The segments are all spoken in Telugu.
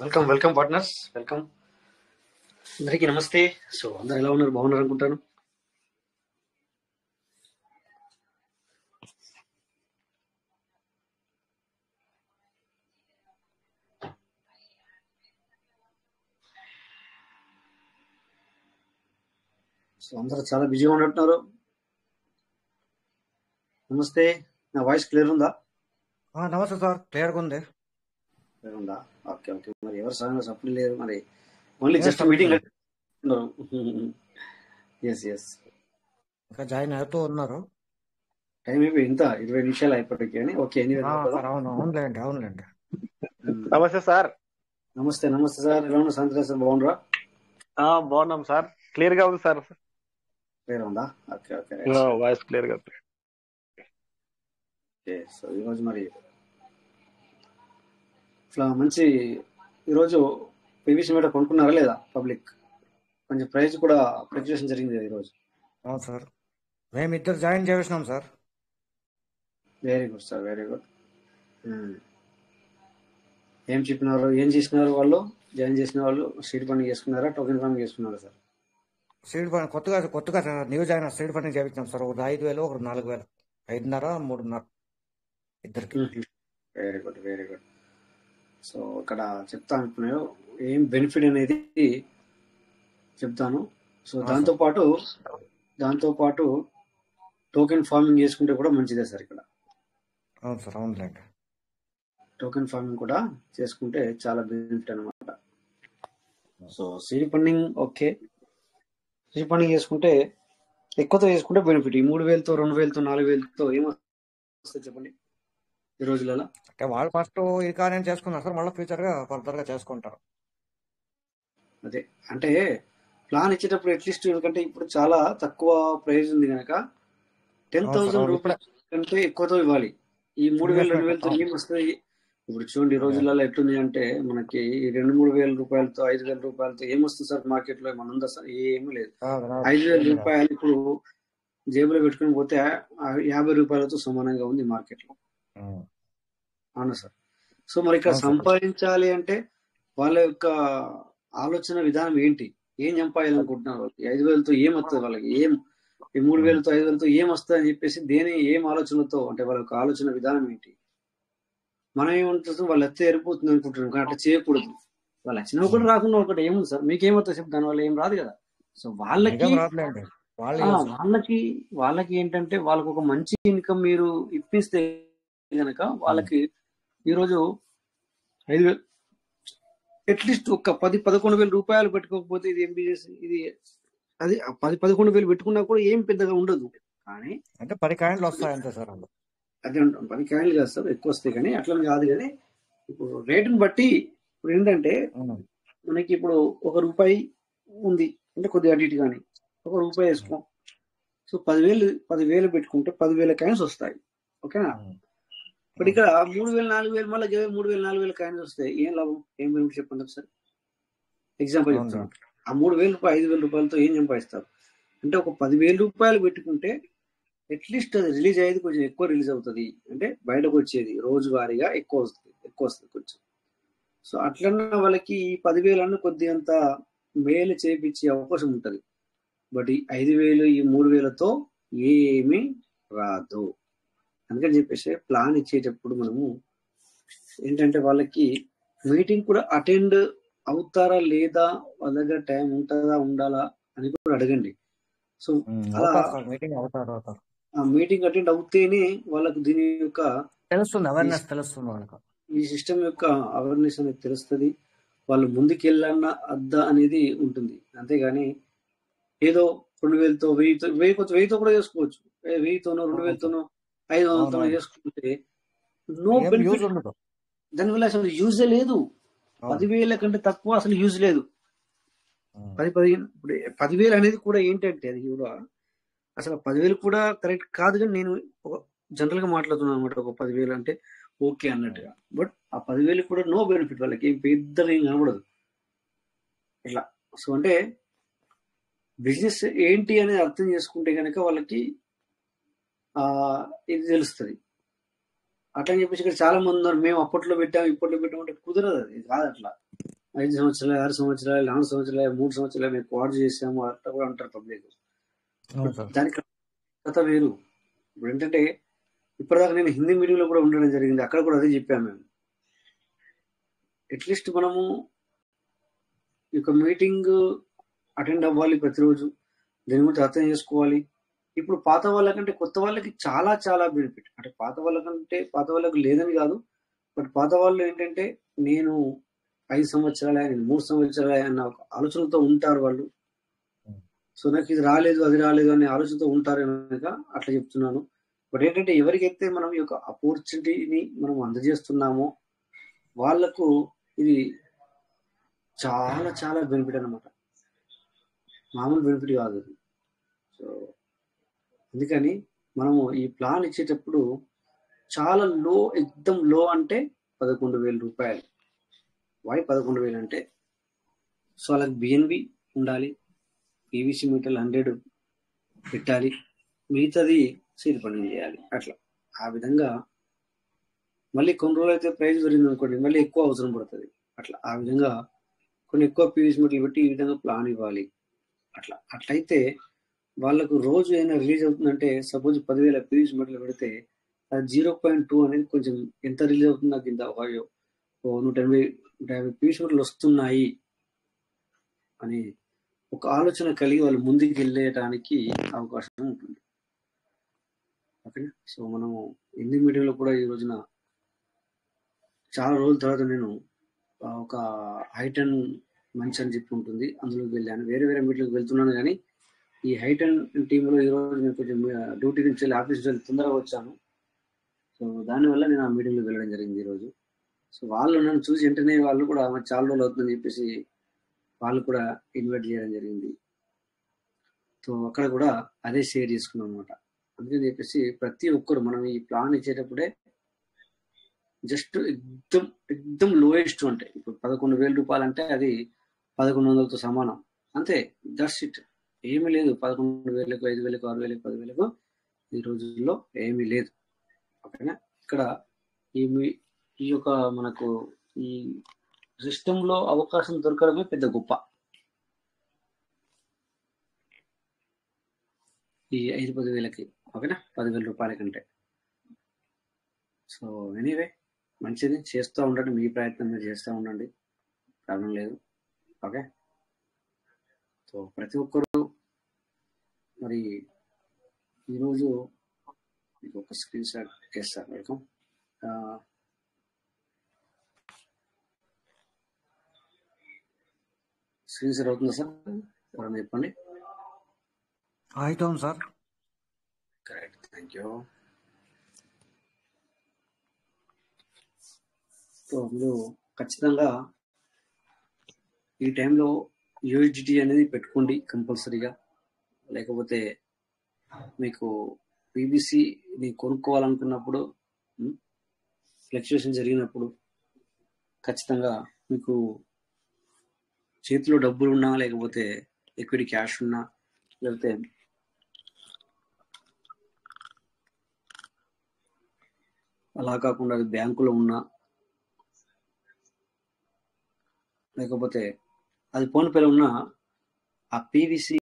వెల్కమ్ వెల్కమ్ పార్ట్నర్స్, వెల్కమ్ అందరికీ నమస్తే. సో అందరు ఎలా ఉన్నారు? బాగున్నారు అనుకుంటాను. సో అందరూ చాలా బిజీగా ఉన్నట్టున్నారు. నమస్తే, నా వాయిస్ క్లియర్ ఉందా? నమస్తే సార్, క్లియర్గా ఉంది. క్లియర్ ఉందా? Okay okay. మరి ఎవరు సడన్గా సపోర్ట్ లేరు, మరి ఓన్లీ ఏం జస్ట్ support మీటింగ్ లేదు. Yes yes. ఇంకా జాయిన్ అవుతూ ఉన్నారు. టైం అయిపోయి ఇంత 20 నిమిషాలు అయిపోయాయి అని. ఓకే, ఎనీ సార్ అవునులేండి. నమస్తే సార్. నమస్తే నమస్తే సార్, ఎలా ఉన్నారు? శాంతి సార్ బాగున్నారా? బాగున్నాం సార్, క్లియర్ గా ఉంది సార్. క్లియర్ ఉందా? Okay okay. వాయిస్ క్లియర్ గా ఉంది. సో ఈరోజు మరి ఇట్లా మంచి, ఈరోజు పీవీసీ మీద కొనుక్కున్నారా లేదా? పబ్లిక్ కొంచెం ప్రైస్ కూడా ఫ్లక్చుయేషన్ జరిగింది ఈరోజు. అవును సార్, మేమిద్దరు జాయిన్ చేసినాం sir. Very good sir, very good. ఏం చెప్పినారు, ఏం చేసినారు వాళ్ళు? జాయిన్ చేసిన వాళ్ళు సీడ్ ఫండింగ్ చేసుకున్నారా, టోకెన్ ఫండింగ్ చేసుకున్నారా సార్? సీడ్ ఫండ్ కొత్తగా న్యూ జాయిన్ సీడ్ ఫండింగ్ చేయించాం సార్. ఒకరు 5,000, ఒకరు 4,000, 5,500, 3,500 ఇద్దరికి. Very good very good. So ఇక్కడ చెప్తాను అనుకున్నాను ఏం బెనిఫిట్ అనేది చెప్తాను. సో దాంతోపాటు టోకెన్ ఫార్మింగ్ చేసుకుంటే కూడా మంచిదే సార్. ఇక్కడ అవును సార్, అవునులేండి. టోకెన్ ఫార్మింగ్ కూడా చేసుకుంటే చాలా బెనిఫిట్ అనమాట. So seed funding okay, seed funding చేసుకుంటే ఎక్కువతో చేసుకుంటే బెనిఫిట్. ఈ 3,000తో 2,000తో 4,000తో ఏమొస్తుంది చెప్పండి ఈ రోజులలో? అంటే వాళ్ళు ఫస్ట్ ఇది కానీ చేసుకున్నారు సార్, మళ్ళీ ఫ్యూచర్గా ఫర్దర్గా చేసుకుంటారు. అదే అంటే ప్లాన్ ఇచ్చేటప్పుడు అట్లీస్ట్, ఎందుకంటే ఇప్పుడు చాలా తక్కువ ప్రైస్ ఉంది కనుక 10,000 రూపాయలు కంటే ఎక్కువతో ఇవ్వాలి. ఈ 3,000 2,000తో ఏం వస్తుంది? ఇప్పుడు చూడండి ఈ రోజులలో ఎట్లుంది అంటే మనకి 2,000-3,000 రూపాయలతో 5,000 రూపాయలతో ఏమొస్తుంది సార్ మార్కెట్ లో? ఏమన్నా ఉందా సార్? ఏమీ లేదు. 5,000 రూపాయలు ఇప్పుడు జేబులో పెట్టుకుని పోతే 50 రూపాయలతో సమానంగా ఉంది మార్కెట్ లో. అవునా సార్? సో మరి ఇక్కడ సంపాదించాలి అంటే వాళ్ళ యొక్క ఆలోచన విధానం ఏంటి? ఏం సంపాదించాలనుకుంటున్నారు వాళ్ళు? 5,000తో ఏం వస్తుంది వాళ్ళకి? ఈ 3,000తో 5,000తో ఏం వస్తుంది అని చెప్పేసి ఏం ఆలోచనతో, అంటే వాళ్ళ యొక్క ఆలోచన విధానం ఏంటి? మనం ఏమంటుంది, వాళ్ళు ఎత్తే ఎరిపోతుంది అనుకుంటున్నాం, కానీ అట్లా చేయకూడదు. వాళ్ళు వచ్చినా కూడా రాకుండా ఒకటి ఏముంది సార్, మీకేమవుతుంది చెప్పి దాని వల్ల ఏం రాదు కదా. సో వాళ్ళకి ఏంటంటే వాళ్ళకు ఒక మంచి ఇన్కమ్ మీరు ఇప్పిస్తే గనక వాళ్ళకి ఈరోజు 5,000 అట్లీస్ట్ ఒక 10-11 వేల రూపాయలు పెట్టుకోకపోతే ఇది ఎంబీఎస్, ఇది అది 10-11 వేలు పెట్టుకున్నా కూడా ఏం పెద్దగా ఉండదు. కానీ అంటే 10 కాయిన్లు వస్తాయి అంతే సార్. అదే 10 కాయిన్లు కాదు సార్, ఎక్కువ వస్తాయి. కానీ అట్లా కాదు. కానీ ఇప్పుడు రేటుని బట్టి ఇప్పుడు ఏంటంటే మనకి ఇప్పుడు ₹1 ఉంది అంటే కొద్దిగా అటు ఇటు కానీ ₹1 వేసుకో. సో 10,000 పెట్టుకుంటే 10,000 కాయిన్స్ వస్తాయి. ఓకేనా? ఇప్పుడు ఇక్కడ 3,000 4,000 మళ్ళీ 3,000 4,000 కాయిన్స్ వస్తాయి. ఏం లాభం? ఏం బెనిఫిట్ చెప్పండి సార్. ఎగ్జాంపుల్ చెప్తాను. ఆ 3,000 రూపాయలు 5,000 రూపాయలతో ఏం సంపాదిస్తారు అంటే ఒక 10,000 రూపాయలు పెట్టుకుంటే అట్లీస్ట్ అది రిలీజ్ అయ్యేది కొంచెం ఎక్కువ రిలీజ్ అవుతుంది. అంటే బయటకు వచ్చేది రోజువారీగా ఎక్కువ వస్తుంది కొంచెం. సో అట్లన్నా వాళ్ళకి ఈ 10,000 కొద్దిగంత మేలు చేయించే అవకాశం ఉంటుంది. బట్ ఈ 5,000 ఈ 3,000తో ఏమీ రాదు. అందుకని చెప్పేసి ప్లాన్ ఇచ్చేటప్పుడు మనము ఏంటంటే వాళ్ళకి మీటింగ్ కూడా అటెండ్ అవుతారా లేదా, వాళ్ళ దగ్గర టైం ఉంటుందా ఉండాలా అని కూడా అడగండి. సో అలా మీటింగ్ అటెండ్ అవుతేనే వాళ్ళకు దీని యొక్క తెలుస్తుంది, ఈ సిస్టమ్ యొక్క అవేర్నెస్ అనేది తెలుస్తుంది. వాళ్ళు ముందుకెళ్ళన్న అద్దా అనేది ఉంటుంది. అంతేగాని ఏదో 2,000తో 1,000తో కూడా చేసుకోవచ్చు. 1,000తోనో 2,000తోనో 500తోనో చేసుకుంటే నో బెనిఫిట్. దానివల్ల అసలు యూజే లేదు. 10,000 కంటే తక్కువ అసలు యూజ్ లేదు. 10,000 ఇప్పుడు 10,000 అనేది కూడా ఏంటంటే అది కూడా అసలు 10,000 కూడా కరెక్ట్ కాదు. కానీ నేను ఒక జనరల్ గా మాట్లాడుతున్నాను అనమాట. ఒక 10,000 అంటే ఓకే అన్నట్టుగా. బట్ ఆ 10,000 కూడా నో బెనిఫిట్. వాళ్ళకి ఏం పెద్దగా ఏం కనబడదు ఇట్లా. సో అంటే బిజినెస్ ఏంటి అనేది అర్థం చేసుకుంటే కనుక వాళ్ళకి ఇది తెలుస్తుంది. అట్లా అని చెప్పేసి ఇక్కడ చాలా మంది ఉన్నారు, మేము అప్పట్లో పెట్టాం ఇప్పట్లో పెట్టాం అంటే కుదరదు, అది కాదు అట్లా. 5 సంవత్సరాలు 6 సంవత్సరాలు 4 సంవత్సరాలు 3 సంవత్సరాలు మేము క్వార్టర్ చేసాము అట్లా కూడా అంటారు పబ్లిక్. అవును సార్. దానికి కథ వేరు. ఇప్పుడు ఏంటంటే ఇప్పటిదాకా నేను హిందీ మీడియంలో కూడా ఉండడం జరిగింది, అక్కడ కూడా అదే చెప్పాము మేము. అట్లీస్ట్ మనము ఈ యొక్క మీటింగ్ అటెండ్ అవ్వాలి ప్రతిరోజు, దీని గురించి అర్థం చేసుకోవాలి. ఇప్పుడు పాత వాళ్ళకంటే కొత్త వాళ్ళకి చాలా చాలా బెనిఫిట్. అంటే పాత వాళ్ళకంటే పాత వాళ్ళకి లేదని కాదు, బట్ పాత వాళ్ళు ఏంటంటే నేను 5 సంవత్సరాలే నేను 3 సంవత్సరాలే అన్న ఒక ఆలోచనతో ఉంటారు వాళ్ళు. సో నాకు ఇది రాలేదు అది రాలేదు అనే ఆలోచనతో ఉంటారు కనుక అట్లా చెప్తున్నాను. బట్ ఏంటంటే ఎవరికైతే మనం ఈ యొక్క ఆపర్చునిటీని మనం అందజేస్తున్నామో వాళ్ళకు ఇది చాలా చాలా బెనిఫిట్ అన్నమాట, మామూలు బెనిఫిట్ కాదు అది. సో అందుకని మనము ఈ ప్లాన్ ఇచ్చేటప్పుడు చాలా లో, ఎక్దమ్ లో అంటే 11,000 రూపాయలు. వై 11,000 అంటే సో వాళ్ళకి బిఎన్బి ఉండాలి, పీవీసీ మీటర్లు 100 పెట్టాలి, మిగతాది సీల్ పని చేయాలి. అట్లా ఆ విధంగా మళ్ళీ కొన్ని రోజులు అయితే ప్రైస్ పెరిగింది అనుకోండి, మళ్ళీ ఎక్కువ అవసరం పడుతుంది. అట్లా ఆ విధంగా కొన్ని ఎక్కువ పీవీసీ మీటర్లు పెట్టి ఈ విధంగా ప్లాన్ ఇవ్వాలి. అట్లయితే వాళ్ళకు రోజు ఏదైనా రిలీజ్ అవుతుందంటే, సపోజ్ 10,000 పీవీసీ మీటర్లు పెడితే అది 0.2 అనేది కొంచెం ఎంత రిలీజ్ అవుతుంది, నాకు ఇంత 180-150 పీవీసీ మీటర్లు వస్తున్నాయి అని ఒక ఆలోచన కలిగి వాళ్ళు ముందుకు వెళ్ళేయడానికి అవకాశం ఉంటుంది. ఓకేనా. సో మనము హిందీ మీడియంలో కూడా ఈ రోజున చాలా రోజుల తర్వాత నేను ఒక హైట్ అండ్ మంచి అని చెప్పి ఉంటుంది, అందులోకి వెళ్ళాను. వేరే వేరే మీటింగ్కి వెళ్తున్నాను, కానీ ఈ హైట్ అండ్ టీంలో ఈరోజు నేను కొంచెం డ్యూటీ నుంచి వెళ్ళి ఆఫీస్ నుంచి వెళ్ళి తొందరగా వచ్చాను. సో దానివల్ల నేను ఆ మీటింగ్లో వెళ్ళడం జరిగింది ఈరోజు. సో వాళ్ళు నన్ను చూసి వెంటనే వాళ్ళు కూడా చాలా రోజులు అవుతుందని చెప్పేసి వాళ్ళు కూడా ఇన్వైట్ చేయడం జరిగింది. సో అక్కడ కూడా అదే షేర్ చేసుకున్నాం అనమాట. అందుకని చెప్పేసి ప్రతి ఒక్కరు మనం ఈ ప్లాన్ ఇచ్చేటప్పుడే జస్ట్ ఎక్దమ్ లోయెస్ట్ అంటే ఇప్పుడు 11,000 రూపాయలు అంటే అది 1,100తో సమానం అంతే. జస్ట్ ఇట్, ఏమీ లేదు. 11,000, 5,000, 6,000, 10,000 ఈ రోజుల్లో ఏమీ లేదు. ఓకేనా. ఇక్కడ ఈ యొక్క మనకు ఈ సిస్టంలో అవకాశం దొరకడమే పెద్ద గొప్ప. ఈ 5-10,000కి, ఓకేనా, 10,000 రూపాయల కంటే. సో ఎనీవే మంచిది, చేస్తూ ఉండండి, మీ ప్రయత్నం మీరు చేస్తూ ఉండండి, ప్రాబ్లం లేదు. ఓకే. సో ప్రతి ఒక్కరు మరి ఈరోజు మీకు ఒక స్క్రీన్ షాట్ చేస్తారు. వెల్కమ్. స్క్రీన్ షాట్ అవుతుందా సార్? ఎవరైనా చెప్పండి. అవుతుంది sir. Correct, thank you. So మీరు ఖచ్చితంగా ఈ టైంలో యూజిటీ అనేది పెట్టుకోండి కంపల్సరీగా. లేకపోతే మీకు పీవీసీని కొనుక్కోవాలనుకున్నప్పుడు ఫ్లక్చుయేషన్ జరిగినప్పుడు ఖచ్చితంగా మీకు చేతిలో డబ్బులు ఉన్నా, లేకపోతే ఈక్విటీ క్యాష్ ఉన్నా, లేకపోతే అలా కాకుండా అది బ్యాంకులో ఉన్నా, లేకపోతే అది ఫోన్పేలో ఉన్నా, ఆ పీవీసీ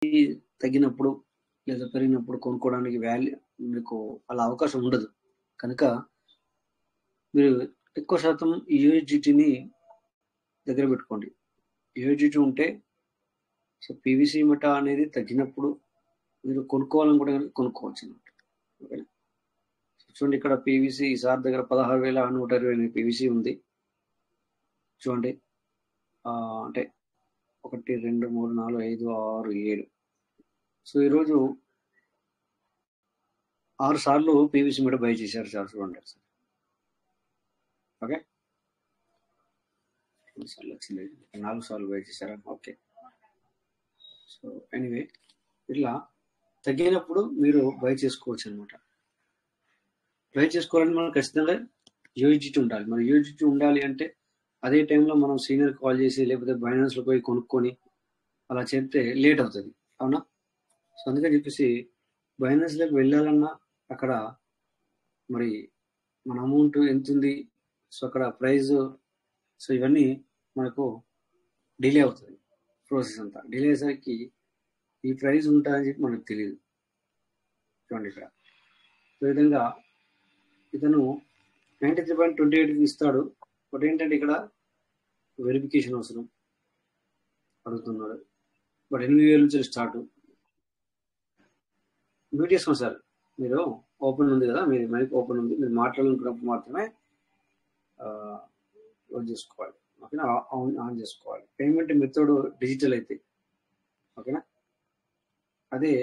తగ్గినప్పుడు లేదా పెరిగినప్పుడు కొనుక్కోవడానికి వాల్యూ మీకు అలా అవకాశం ఉండదు. కనుక మీరు ఎక్కువ శాతం యూఎస్జిటీని దగ్గర పెట్టుకోండి. యూఎస్జిటీ ఉంటే సో పీవీసీ మెటా అనేది తగ్గినప్పుడు మీరు కొనుక్కోవాలనుకుంటే కనుక కొనుక్కోవచ్చు అన్నమాట. ఓకేనా. చూడండి, ఇక్కడ పీవీసీ ఈసారి దగ్గర 16,120 పీవీసీ ఉంది. చూడండి, అంటే 1, 2, 3, 4, 5, 6, 7. సో ఈరోజు 6 సార్లు పీవీసీ మీద బై చేశారు సార్. చూడండి సార్. ఓకే, 4 సార్లు బై చేశారా? ఓకే. సో ఎనీవే ఇట్లా తగ్గినప్పుడు మీరు బై చేసుకోవచ్చు అనమాట. బై చేసుకోవాలని మనం ఖచ్చితంగా యూజిటీ ఉండాలి. మరి యూజిటీ ఉండాలి అంటే అదే టైంలో మనం సీనియర్ కాల్ చేసి లేకపోతే బైనాన్స్లో పోయి కొనుక్కొని అలా చెప్తే లేట్ అవుతుంది, అవునా. సో అందుకని చెప్పేసి బైనాన్స్లోకి వెళ్ళాలన్నా అక్కడ మరి మన అమౌంట్ ఎంత ఉంది, సో అక్కడ ప్రైస్, సో ఇవన్నీ మనకు డిలే అవుతుంది. ప్రాసెస్ అంతా డిలే అయ్యేసరికి ఈ ప్రైస్ ఉంటుందని చెప్పి మనకు తెలియదు. చూడండి ఇక్కడ ఈ విధంగా ఇతను 93.28 ఇస్తాడు. బట్ ఏంటంటే ఇక్కడ వెరిఫికేషన్ అవసరం అడుగుతున్నాడు. బట్ 8,000 నుంచి స్టార్ట్. మ్యూట్ చేసుకోండి సార్, మీరు ఓపెన్ ఉంది కదా, మీరు మైక్ ఓపెన్ ఉంది, మీరు మాట్లాడాలనుకున్నప్పుడు మాత్రమే ఆన్ చేసుకోవాలి. ఓకేనా, ఆన్ చేసుకోవాలి. పేమెంట్ మెథడ్ డిజిటల్ అయితే ఓకేనా. అదే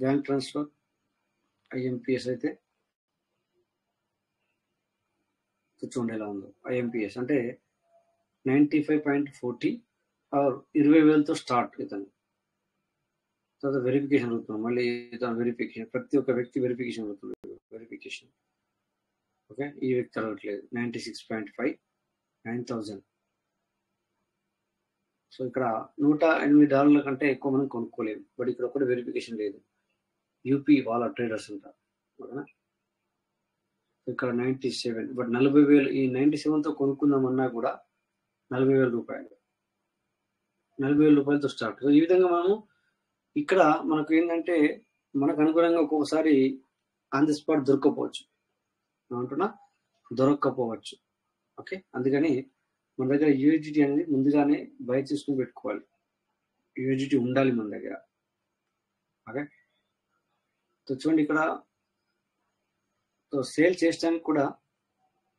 బ్యాంక్ ట్రాన్స్ఫర్ ఐఎంపిఎస్ అయితే చూడండి ఎలా ఉందో. ఐఎంపిఎస్ అంటే 95.40 ఆర్ 20,000తో స్టార్ట్ ఇతను. తర్వాత వెరిఫికేషన్ అవుతుంది. మళ్ళీ ఇతను వెరిఫికేషన్, ప్రతి ఒక్క వ్యక్తి వెరిఫికేషన్ అవుతుంది. వెరిఫికేషన్ ఓకే, ఈ వ్యక్తి అడగట్లేదు. 96.5 9,000. సో ఇక్కడ $108 కంటే ఎక్కువ మనం కొనుక్కోలేము. బట్ ఇక్కడ ఒకటి వెరిఫికేషన్ లేదు. యూపీ వాళ్ళ ట్రేడర్స్ ఉంటారు ఓకేనా. ఇక్కడ 97, బట్ 40,000 ఈ 97తో కొనుక్కుందామన్నా కూడా 40,000 రూపాయలు, 40,000 రూపాయలతో స్టార్ట్. సో ఈ విధంగా మనము ఇక్కడ మనకు ఏంటంటే మనకు అనుగుణంగా ఒక్కొక్కసారి ఆన్ ది స్పాట్ దొరకకపోవచ్చు, ఏమంటున్నా దొరక్కపోవచ్చు. ఓకే, అందుకని మన దగ్గర యూఎస్డిటీ అనేది ముందుగానే బై చేసుకుని పెట్టుకోవాలి. యూఎస్డిటీ ఉండాలి మన దగ్గర. ఓకే, చూడండి ఇక్కడ సేల్ చేయడానికి కూడా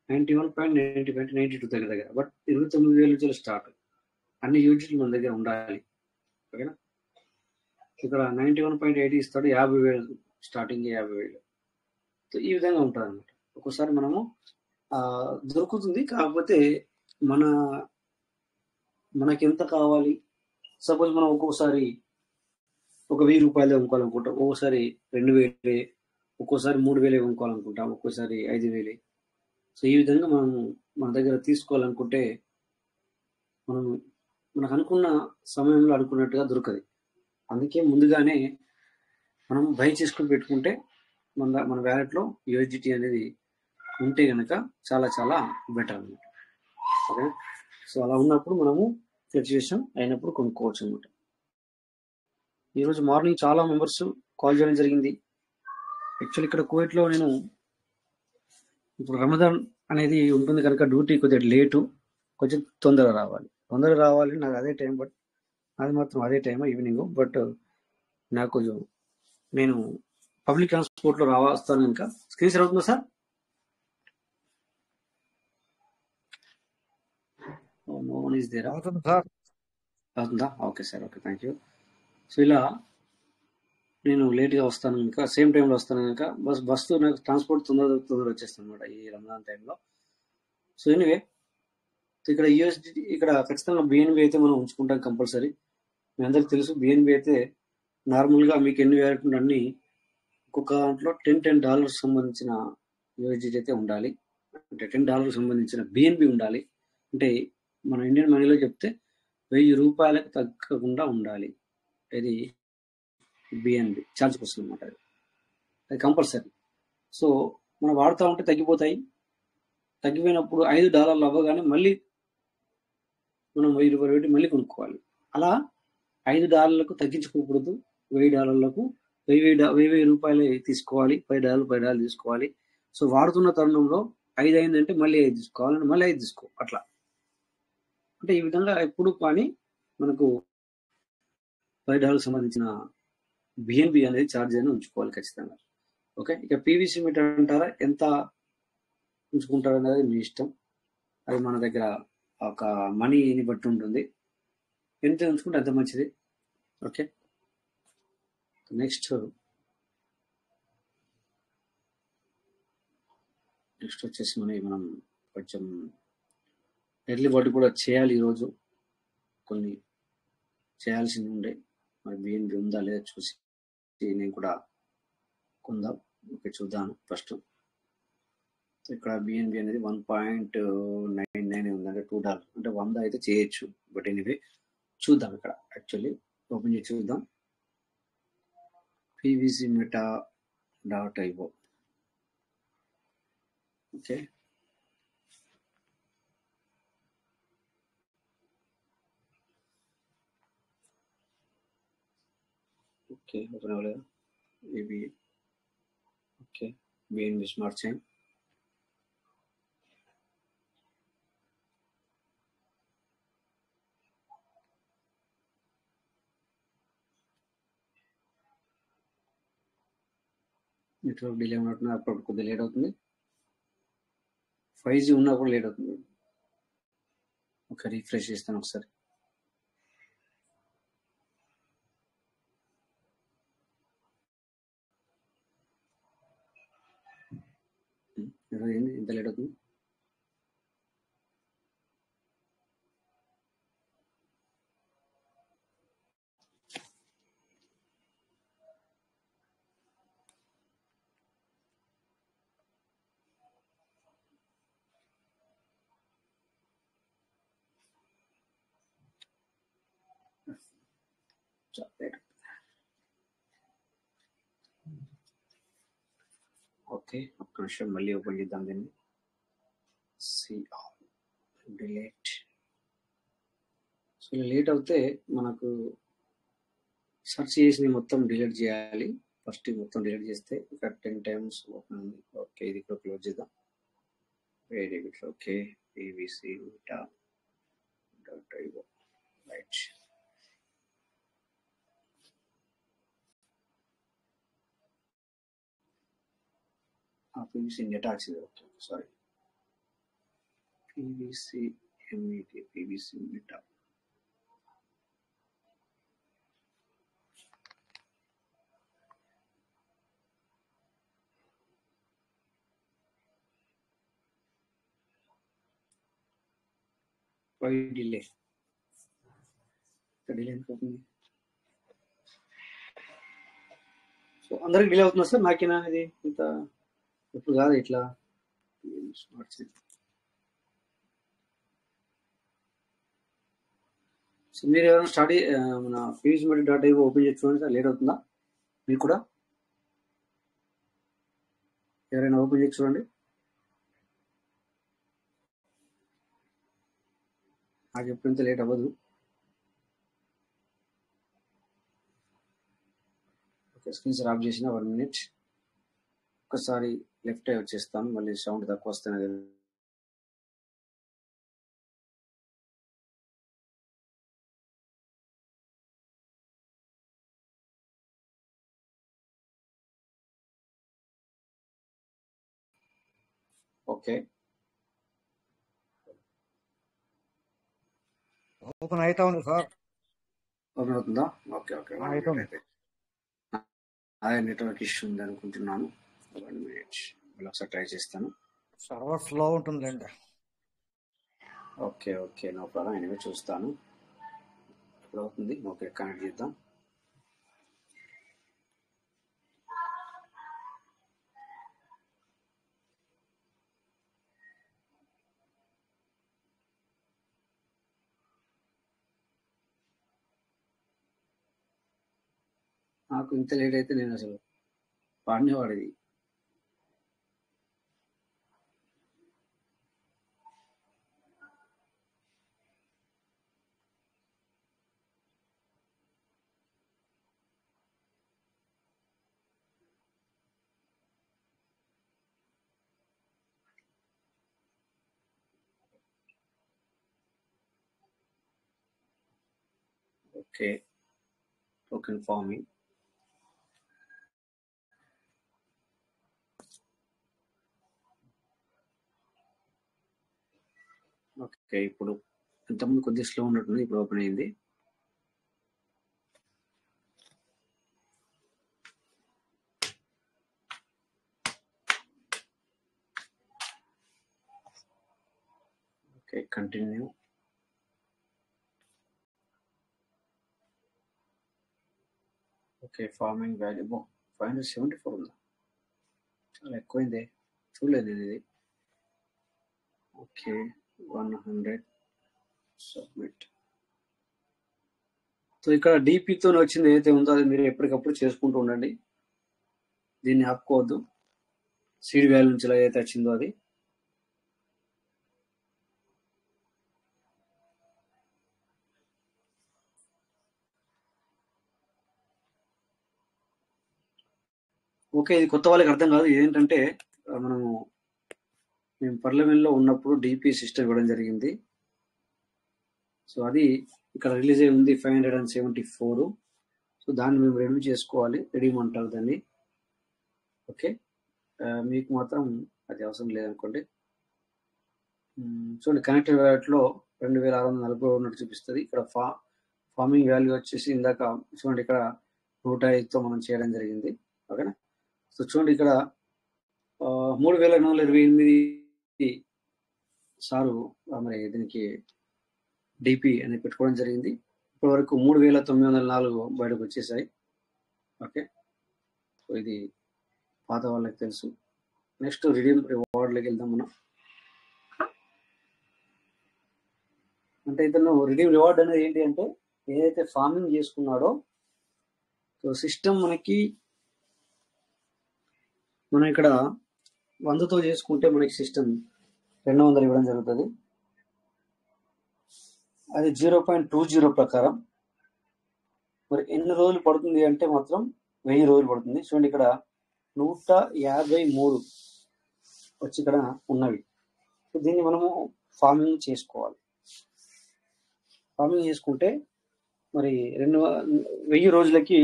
91.92 దగ్గర, బట్ 29,000 నుంచి స్టార్ట్. అన్ని యూనిట్లు మన దగ్గర ఉండాలి ఓకేనా. ఇక్కడ 91.80 ఇస్తాడు, 50,000 స్టార్టింగ్, 50,000. సో ఈ విధంగా ఉంటుంది అనమాట. ఒక్కోసారి మనము దొరుకుతుంది, కాకపోతే మనకి ఎంత కావాలి. సపోజ్ మనం ఒక్కోసారి ఒక 1,000 రూపాయలు అమ్ముకోవాలనుకుంటాం, ఒక్కోసారి 2,000, ఒక్కోసారి 3,000 అమ్ముకోవాలనుకుంటాం, ఒక్కోసారి 5,000. సో ఈ విధంగా మనం మన దగ్గర తీసుకోవాలనుకుంటే మనకు అనుకున్న సమయంలో అనుకున్నట్టుగా దొరకదు. అందుకే ముందుగానే మనం బై చేసుకుని పెట్టుకుంటే మన వ్యాలెట్లో యూఎస్డిటీ అనేది ఉంటే కనుక చాలా చాలా బెటర్ అనమాట. ఓకే, సో అలా ఉన్నప్పుడు మనము ఫ్లక్చుయేషన్ అయినప్పుడు కొనుక్కోవచ్చు అనమాట. ఈరోజు మార్నింగ్ చాలా మెంబర్స్ కాల్ చేయడం జరిగింది. యాక్చువల్లీ ఇక్కడ కువైట్లో నేను ఇప్పుడు రమదాన్ అనేది ఉంటుంది కనుక డ్యూటీ కొద్దిగా లేటు, కొంచెం తొందరగా రావాలి నాకు అదే టైం. బట్ అది మాత్రం అదే టైం ఈవినింగ్. బట్ నాకు నేను పబ్లిక్ ట్రాన్స్పోర్ట్లో వస్తాను. ఇంకా స్క్రీన్ షేర్ అవుతుందా sir? No one is there. అవుతుందా? Okay sir, okay, thank you. So ఇలా నేను లేట్గా వస్తాను, ఇంకా సేమ్ టైంలో వస్తాను కనుక బస్సు నాకు ట్రాన్స్పోర్ట్ తొందరగా వచ్చేస్తాను అనమాట ఈ రంజాన్ టైంలో. సో ఎనీవే, ఇక్కడ యూఎస్డి ఇక్కడ ఖచ్చితంగా బిఎన్బి అయితే మనం ఉంచుకుంటాం కంపల్సరీ. మీ అందరికి తెలుసు బిఎన్బి అయితే నార్మల్గా మీకు ఎన్ని వ్యాలెట్ అన్ని ఒక్కొక్క దాంట్లో $10 సంబంధించిన యూఎస్డి అయితే ఉండాలి. అంటే $10 సంబంధించిన బిఎన్బి ఉండాలి. అంటే మన ఇండియన్ మనీలో చెప్తే 1,000 రూపాయలకు తగ్గకుండా ఉండాలి. ఇది బిఎన్బి ఛార్జ్ కోసం అనమాట. అది కంపల్సరీ. సో మనం వాడుతూ ఉంటే తగ్గిపోతాయి. తగ్గిపోయినప్పుడు $5 అవ్వగానే మళ్ళీ మనం 1,000 రూపాయలు పెట్టి మళ్ళీ కొనుక్కోవాలి. అలా $5లకు తగ్గించుకోకూడదు. $1,000లకు 1,000 రూపాయలు తీసుకోవాలి. $10 తీసుకోవాలి. సో వాడుతున్న తరుణంలో 5 అయిందంటే మళ్ళీ 5 తీసుకోవాలని మళ్ళీ 5 తీసుకో. అట్లా అంటే ఈ విధంగా ఎప్పుడు కానీ మనకు $10 సంబంధించిన బిఎన్బి అనేది ఛార్జ్ అని ఉంచుకోవాలి ఖచ్చితంగా. ఓకే, ఇక పీవీసీ మీటర్ అంటారా, ఎంత ఉంచుకుంటారు అనేది మీ ఇష్టం. అది మన దగ్గర ఒక మనీని బట్టి ఉంటుంది. ఎంత ఉంచుకుంటే అంత మంచిది. ఓకే, నెక్స్ట్ వచ్చేసి మనం కొంచెం ఎర్లీ బర్డ్ కూడా చేయాలి. ఈరోజు కొన్ని చేయాల్సింది ఉండే, మరి బిఎన్బి ఉందా లేదా చూసి నేను కూడా కొందాం. ఓకే, చూద్దాను ఫస్ట్. ఇక్కడ బిఎన్బి అనేది 1.99 ఉందంటే $2 అంటే 100 అయితే చేయొచ్చు. బట్ ఎనీవే చూద్దాం. ఇక్కడ యాక్చువల్లీ ఓపెన్ చేసి చూద్దాం. pvcmeta.io ఓకే ఓకే ఓపెన్ అవ్వలేదు. ఇవి okay BNB smart chain. Network delay ఉన్నట్టు అప్పుడు కొద్దిగా లేట్ అవుతుంది. 5G ఉన్నప్పుడు లేట్ అవుతుంది. ఒక రీఫ్రెష్ చేస్తాను ఒకసారి. ఏంది ఇంత లేట్ అవుతుంది? చాలా లేట్. ఓకే ఒక్క నిమిషం మళ్ళీ ఓపెన్ చేద్దాం దీన్ని. డిలేట్. సో లేట్ అవుతే మనకు సెర్చ్ చేసి మొత్తం డిలీట్ చేయాలి. ఫస్ట్ మొత్తం డిలీట్ చేస్తే ఇక్కడ 10 times ఓపెన్ ఉంది. ఓకే ఇది కూడా క్లోజ్ చేద్దాం. Very good. Okay PVC right. PVC net axis. Okay sorry PVC MET PVC meta. Why delay? Delay ఎందుకు అవుతుంది? సో అందరికి డిలే అవుతుందా సార్? నాకేనా ఇది ఇంత ఇప్పుడు కాదు ఇట్లా స్మార్ట్ చైన్. సో మీరు ఎవరైనా స్టడీ మన pvcmetal.io ఓపెన్ చేసి చూడండి సార్. లేట్ అవుతుందా మీకు కూడా? ఎవరైనా ఓపెన్ చేసి చూడండి. నాకు ఎప్పుడంత లేట్ అవ్వదు. ఓకే స్క్రీన్ సార్ ఆఫ్ చేసిన 1 minute. ఒకసారి లెఫ్ట్ అయి వచ్చేస్తాను. మళ్ళీ సౌండ్ తక్కువ వస్తుంది. ఓకే ఓపెన్ అవుతా ఉంది సార్. ఓపెన్ అవుతుందా? ఓకే ఓకే అవుతుంది. అయితే అదే నెట్వర్క్ ఇష్యూ ఉంది అనుకుంటున్నాను. 1 minute మళ్ళీ ఒకసారి ట్రై చేస్తాను. సర్వర్ స్లో ఉంటుందండి. Okay okay no problem. Anyway చూస్తాను ఇప్పుడు అవుతుంది. ఓకే కనెక్ట్ చేద్దాం. నాకు ఇంత లేట్ అయితే నేను అసలు వాడినేవాడిది. Okay token farming. ఓకే ఇప్పుడు ఇంతకుముందు కొద్దిగా స్లో ఉన్నట్టుంది. ఇప్పుడు ఓపెన్ అయింది. Okay continue. Okay farming value 574 ఉందా? చాలా ఎక్కువైందే. చూడలేదు నేను ఇది. Okay 100 submit. సో ఇక్కడ డిపితో వచ్చింది ఏదైతే ఉందో అది మీరు ఎప్పటికప్పుడు చేసుకుంటూ ఉండండి. దీన్ని ఆపుకోవద్దు. సీడ్ వాల్యూ నుంచి ఏదైతే వచ్చిందో అది ఓకే, ఇది కొత్త వాళ్ళకి అర్థం కాదు. ఏంటంటే మనము మేము పార్లమెంట్లో ఉన్నప్పుడు డిపి సిస్టమ్ ఇవ్వడం జరిగింది. సో అది ఇక్కడ రిలీజ్ అయి ఉంది 574. సో దాన్ని మేము రెడీ చేసుకోవాలి. రెడీమ్ అంటారు దాన్ని. ఓకే, మీకు మాత్రం అది అవసరం లేదనుకోండి. చూడండి, కనెక్టెడ్ వ్యాలెట్లో 2640 ఉన్నట్టు చూపిస్తుంది. ఇక్కడ ఫార్మింగ్ వాల్యూ వచ్చేసి ఇందాక చూడండి ఇక్కడ 105తో మనం చేయడం జరిగింది. ఓకేనా. సో చూడండి ఇక్కడ 3828 సారు మరి దీనికి డిపి అనేది పెట్టుకోవడం జరిగింది. ఇప్పటి వరకు 3904 బయటకు వచ్చేసాయి. ఓకే, సో ఇది పాత వాళ్ళకి తెలుసు. నెక్స్ట్ రిడీమ్ రివార్డ్లోకి వెళ్దాం మనం. అంటే ఇతను రిడీమ్ రివార్డ్ అనేది ఏంటి అంటే ఏదైతే ఫార్మింగ్ చేసుకున్నాడో సో సిస్టమ్ మనం ఇక్కడ 100తో చేసుకుంటే మనకి సిస్టమ్ 200 ఇవ్వడం జరుగుతుంది. అది 0.20 ప్రకారం మరి ఎన్ని రోజులు పడుతుంది అంటే మాత్రం 1000 రోజులు పడుతుంది. చూడండి ఇక్కడ 153 వచ్చి ఇక్కడ ఉన్నవి. సో దీన్ని మనము ఫార్మింగ్ చేసుకోవాలి. ఫార్మింగ్ చేసుకుంటే మరి 1000 రోజులకి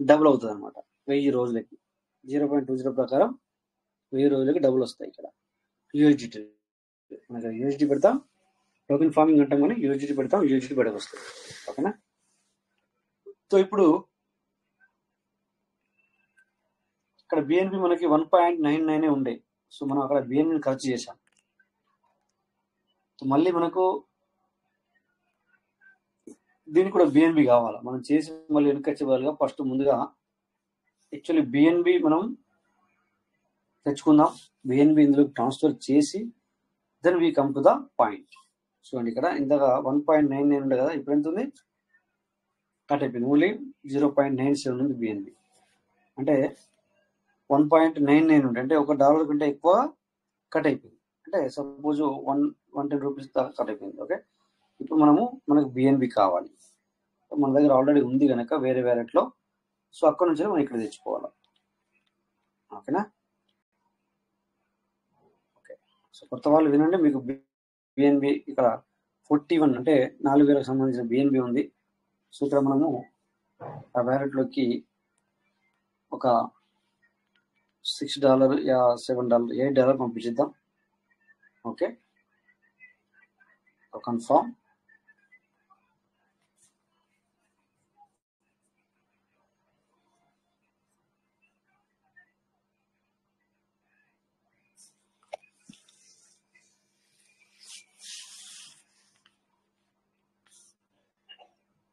డబుల్ అవుతుంది అనమాట. 1000 రోజులకి 0.20 ప్రకారం 1000 రోజులకి డబుల్ వస్తాయి. ఇక్కడ యూఎస్డిటీ మనకి యూఎస్డి పెడతాం, టోకెన్ ఫార్మింగ్ అంటాం కానీ యూఎస్డిటీ పెడతాం, యూఎస్డిటీ బయటకు వస్తుంది. ఓకేనా. సో ఇప్పుడు ఇక్కడ బిఎన్బి మనకి 1.99 ఉండే. సో మనం అక్కడ బిఎన్బిని ఖర్చు చేసాం. మళ్ళీ మనకు దీనికి కూడా బిఎన్బి కావాలి. మనం చేసి మళ్ళీ వెనకచ్చే బదులుగా ఫస్ట్ ముందుగా యాక్చువల్లీ బిఎన్బి మనం తెచ్చుకుందాం. బిఎన్బి ఇందులో ట్రాన్స్ఫర్ చేసి then we come to the point. చూడండి ఇక్కడ ఇంతగా 1.99 ఉండే కదా, ఇప్పుడు ఎంత ఉంది? కట్ అయిపోయింది. ఓన్లీ 0.97 ఉంది బిఎన్బి. అంటే 1.99 ఉండే, అంటే $1 కంటే ఎక్కువ కట్ అయిపోయింది. అంటే సపోజ్ 110 రూపీస్ దాకా కట్ అయిపోయింది. ఓకే, ఇప్పుడు మనకు బిఎన్బి కావాలి. మన దగ్గర ఆల్రెడీ ఉంది కనుక వేరే వ్యాలెట్లో, సో అక్కడ నుంచి మనం ఇక్కడ తెచ్చుకోవాలి. ఓకేనా. ఓకే, సో కొత్త వాళ్ళు వినండి. మీకు బిఎన్బి ఇక్కడ 41 అంటే 4000కు సంబంధించిన బిఎన్బి ఉంది. సో ఇక్కడ మనము ఆ వ్యాలెట్లోకి ఒక $6 యా $7 $8 పంపించిద్దాం. Okay, confirm.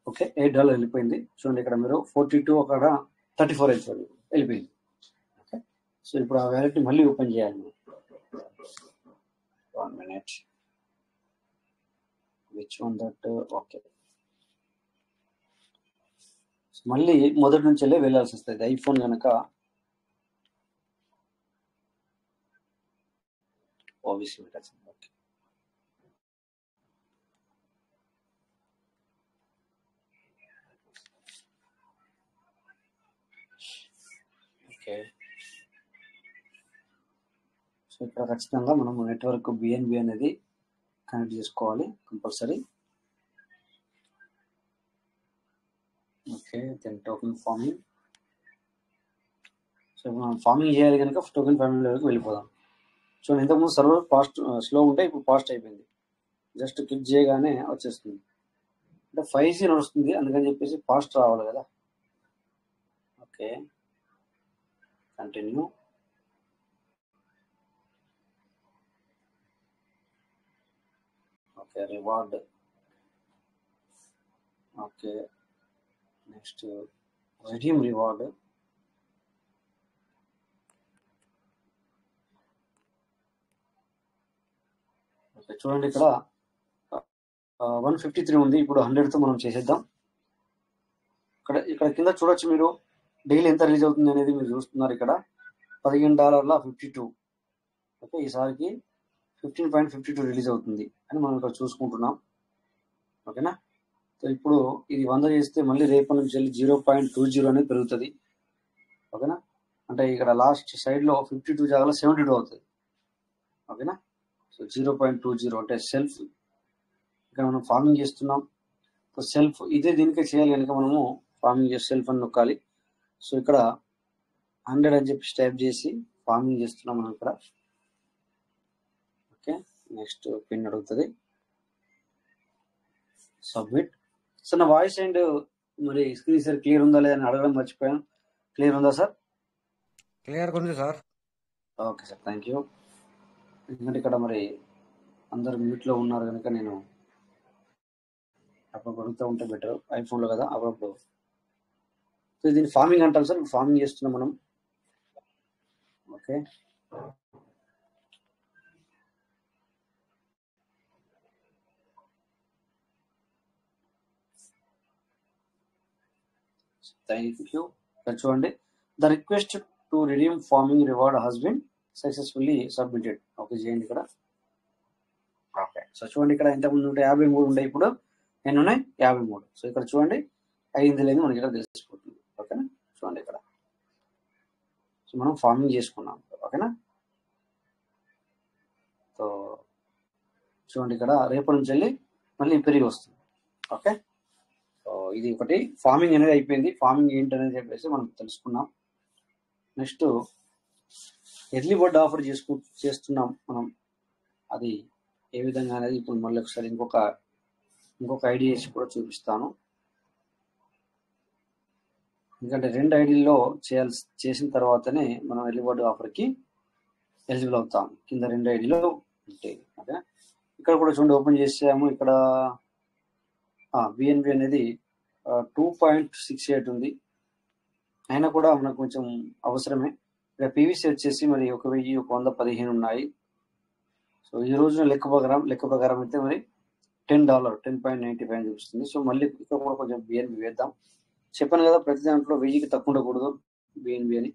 ఓకే, $8 వెళ్ళిపోయింది. చూడండి ఇక్కడ మీరు 42 అక్కడ 34 వెళ్ళిపోయింది. ఓకే, సో ఇప్పుడు ఆ వ్యాలెట్ని మళ్ళీ ఓపెన్ చేయాలి. 1 minute. Which one that? Okay, మళ్ళీ మొదటి నుంచి వెళ్ళాల్సి వస్తుంది. ఐఫోన్ కనుక ఆబ్వియస్లీ పెట్టాల్సింది. ఓకే, ఓకే, సో ఇక్కడ ఖచ్చితంగా మనము నెట్వర్క్ బిఎన్బి అనేది కనెక్ట్ చేసుకోవాలి compulsory. Okay, then token farming. So మనం ఫార్మింగ్ చేయాలి కనుక టోకెన్ ఫార్మింగ్ వరకు వెళ్ళిపోదాం. చూడండి, ఇంతకుముందు సర్వర్ స్లో ఉంటే ఇప్పుడు ఫాస్ట్ అయిపోయింది. జస్ట్ క్లిక్ చేయగానే వచ్చేస్తుంది. అంటే 5G నడుస్తుంది, అందుకని చెప్పేసి ఫాస్ట్ రావాలి కదా. Okay, continue. Okay, reward. Okay, next redeem reward. Okay, చూడండి ఇక్కడ 153 ఉంది. ఇప్పుడు 100తో మనం చేసేద్దాం. ఇక్కడ కింద చూడొచ్చు మీరు డైలీ ఎంత రిలీజ్ అవుతుంది అనేది మీరు చూస్తున్నారు. ఇక్కడ $15.52. ఓకే, ఈసారికి 15.52 రిలీజ్ అవుతుంది అని మనం ఇక్కడ చూసుకుంటున్నాం. ఓకేనా. సో ఇప్పుడు ఇది 100 చేస్తే మళ్ళీ రేపటి నుంచి వెళ్ళి 0.20 అనేది పెరుగుతుంది. ఓకేనా. అంటే ఇక్కడ లాస్ట్ సైడ్లో 52 జాగాలో 72 అవుతుంది. ఓకేనా. సో 0.20 అంటే సెల్ఫ్. ఇక్కడ మనం ఫార్మింగ్ చేస్తున్నాం. సో సెల్ఫ్ ఇదే దీనికే చేయాలి కనుక మనము ఫార్మింగ్ చేసి సెల్ఫ్ అని నొక్కాలి. సో ఇక్కడ 100 అని చెప్పి టైప్ చేసి ఫార్మింగ్ చేస్తున్నాం మనం ఇక్కడ. ఓకే, నెక్స్ట్ పిన్ అడుగుతుంది, సబ్మిట్. సో నా వాయిస్ అండ్ మరి స్క్రీన్ సార్ క్లియర్ ఉందా లేదా అని అడగడం మర్చిపోయాను. క్లియర్ ఉందా సార్? క్లియర్గా ఉంది sir. Okay sir, thank you. ఎందుకంటే ఇక్కడ మరి అందరు మ్యూట్లో ఉన్నారు కనుక నేను అప్పుడు అడుగుతూ ఉంటే బెటర్, ఐఫోన్లో కదా అప్పుడప్పుడు. సో దీన్ని ఫార్మింగ్ అంటాం సార్, ఫార్మింగ్ చేస్తున్నాం మనం. Okay, thank you. ఇక్కడ చూడండి, the request to redeem farming reward has been successfully submitted. Okay చేయండి ఇక్కడ. ఓకే, సో చూడండి ఇక్కడ ఇంతకుముందు ఉంటే 53 ఉండే, ఇప్పుడు ఎన్ని ఉన్నాయి? 53. సో ఇక్కడ చూడండి 5 లేదు మనకి ఇక్కడ తెలిసిపోతుంది. ఓకేనా, చూడండి ఇక్కడ. సో మనం ఫార్మింగ్ చేసుకున్నాం. ఓకేనా. సో చూడండి ఇక్కడ రేపటి నుంచి వెళ్ళి మళ్ళీ పెరిగి వస్తుంది. ఓకే, సో ఇది ఒకటి ఫార్మింగ్ అనేది అయిపోయింది. ఫార్మింగ్ ఏంటి అనేది చెప్పేసి మనం తెలుసుకున్నాం. నెక్స్ట్ ఎర్లీ బర్డ్ ఆఫర్ చేస్తున్నాం మనం. అది ఏ విధంగా అనేది ఇప్పుడు మళ్ళీ ఒకసారి ఇంకొక ఐడి వేసి కూడా చూపిస్తాను. ఎందుకంటే 2 ఐడీల్లో చేసిన తర్వాతనే మనం ఎర్లీ బర్డ్ ఆఫర్కి ఎలిజిబుల్ అవుతాం. కింద 2 ఐడీలో ఉంటాయి. ఓకే, ఇక్కడ కూడా చూడండి ఓపెన్ చేసాము. ఇక్కడ బిఎన్బి అనేది 2.68 ఉంది. అయినా కూడా మనకు కొంచెం అవసరమే. ఇక్కడ పీవీసీ వచ్చేసి మరి 1115 ఉన్నాయి. సో ఈ రోజున లెక్క ప్రకారం అయితే మరి $10 10.95 చూపిస్తుంది. సో మళ్ళీ ఇక్కడ కూడా కొంచెం బిఎన్బి వేద్దాం. చెప్పాను కదా ప్రతి దాంట్లో 1000కి తక్కువ ఉండకూడదు బిఎన్బి అని.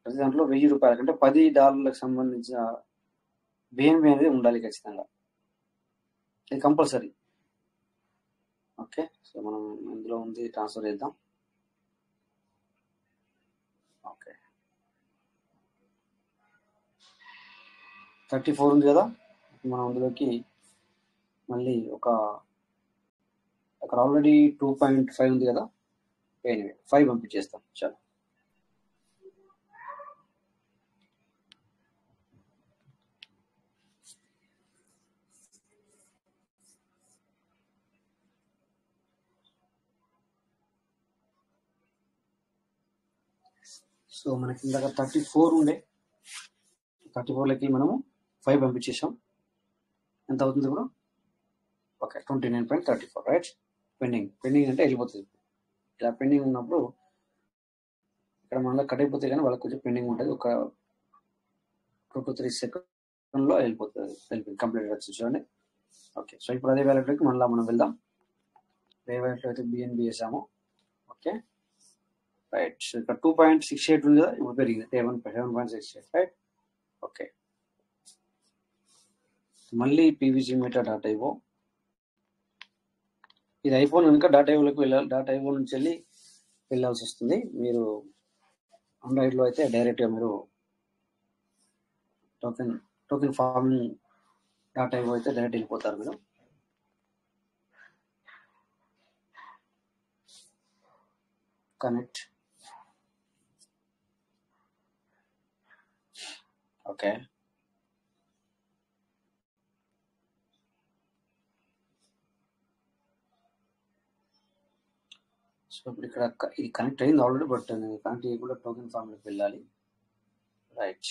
ప్రతి దాంట్లో $1000 కంటే $10కి సంబంధించిన బిఎన్బి అనేది ఉండాలి ఖచ్చితంగా. ఇది కంపల్సరీ. ఓకే, సో మనం ఇందులో ఉంది ట్రాన్స్ఫర్ చేద్దాం. ఓకే, 34 ఉంది కదా. మనం అందులోకి మళ్ళీ అక్కడ ఆల్రెడీ 2.5 ఉంది కదా. ఎనీవే 5 పంపించేస్తాం. చాలా సో మనకి ఇందాక 34 ఉండే, 34లోకి మనము 5 పంపించేసాం. ఎంత అవుతుంది ఇప్పుడు? Okay, 29.34 right. పెండింగ్ అంటే వెళ్ళిపోతుంది. ఇలా పెండింగ్ ఉన్నప్పుడు ఇక్కడ మనలో కట్ అయిపోతే కానీ వాళ్ళకి కొంచెం పెండింగ్ ఉంటుంది. ఒక 2 to 3 సెకండ్లో వెళ్ళిపోతుంది కంప్లీట్ వచ్చి చూడండి. ఓకే, సో ఇప్పుడు అదే వ్యాలెట్లోకి మళ్ళీ మనం వెళ్దాం. అదే వ్యాలెట్లో అయితే బిఎన్బి వేసాము. Okay right. సో ఇక్కడ 2.68 ఉంది కదా, ఇప్పుడు పెరిగింది 7.68 రైట్. ఓకే, మళ్ళీ పీవీసీ మీటర్ .io. ఇది ఐఫోన్ కనుక .ioలోకి వెళ్ళాలి. .io నుంచి వెళ్ళాల్సి వస్తుంది. మీరు ఆండ్రాయిడ్లో అయితే డైరెక్ట్గా మీరు టోకెన్ ఫార్మింగ్ .io అయితే డైరెక్ట్ వెళ్ళిపోతారు మీరు. కనెక్ట్. ఓకే, సో ఇప్పుడు ఇక్కడ ఇది కనెక్ట్ అయింది ఆల్రెడీ, బట్ నేను కనెక్ట్ చేయకుండా టోకెన్ ఫార్మ్లోకి వెళ్ళాలి. రైట్.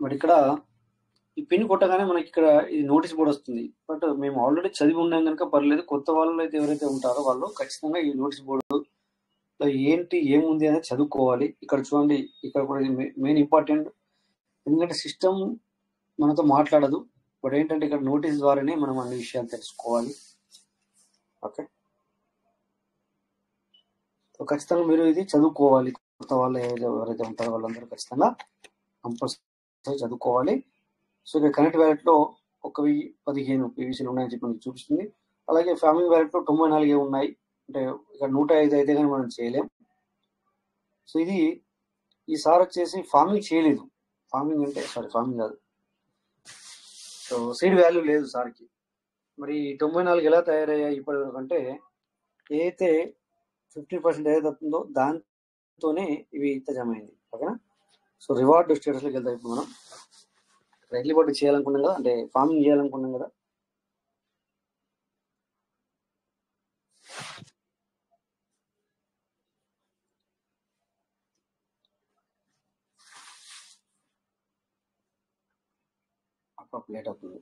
బట్ ఇక్కడ ఈ పిన్ కొట్టగానే మనకి ఇక్కడ ఇది నోటీస్ బోర్డ్ వస్తుంది. బట్ మేము ఆల్రెడీ చదివి ఉన్నాం కనుక పర్లేదు. కొత్త వాళ్ళు అయితే ఎవరైతే ఉంటారో వాళ్ళు ఖచ్చితంగా ఈ నోటీస్ బోర్డు ఏముంది అనేది చదువుకోవాలి. ఇక్కడ చూడండి, ఇక్కడ కూడా మెయిన్ ఇంపార్టెంట్. ఎందుకంటే సిస్టమ్ మనతో మాట్లాడదు, బట్ ఏంటంటే ఇక్కడ నోటీస్ ద్వారానే మనం అన్ని విషయాలు తెలుసుకోవాలి. ఓకే, సో ఖచ్చితంగా మీరు ఇది చదువుకోవాలి. కొత్త వాళ్ళు ఎవరైతే ఉంటారో వాళ్ళందరూ ఖచ్చితంగా కంపల్సరీ చదువుకోవాలి. సో ఇక్కడ కనెక్ట్ వ్యాలెట్లో 1015 పీవీసీలు ఉన్నాయని చెప్పి మనకి చూపిస్తుంది. అలాగే ఫార్మింగ్ వ్యాలెట్లో 94 ఉన్నాయి. అంటే ఇక్కడ 105 అయితే కానీ మనం చేయలేం. సో ఇది ఈసారి వచ్చేసి ఫార్మింగ్ చేయలేదు. ఫార్మింగ్ కాదు, సో సీడ్ వాల్యూ లేదు సార్కి. మరి 94 ఎలా తయారయ్యాయి ఇప్పటి వరకు అంటే ఏదైతే 50% ఏదైతే వస్తుందో దాంతోనే ఇవి ఇంత జమ అయింది. ఓకేనా. సో రివార్డ్ స్టేటస్లోకి వెళ్తాం. ఇప్పుడు మనం రైతు బట్టి చేయాలనుకున్నాం కదా, అంటే ఫార్మింగ్ చేయాలనుకున్నాం కదా. అప్పుడు లేట్ అవుతుంది.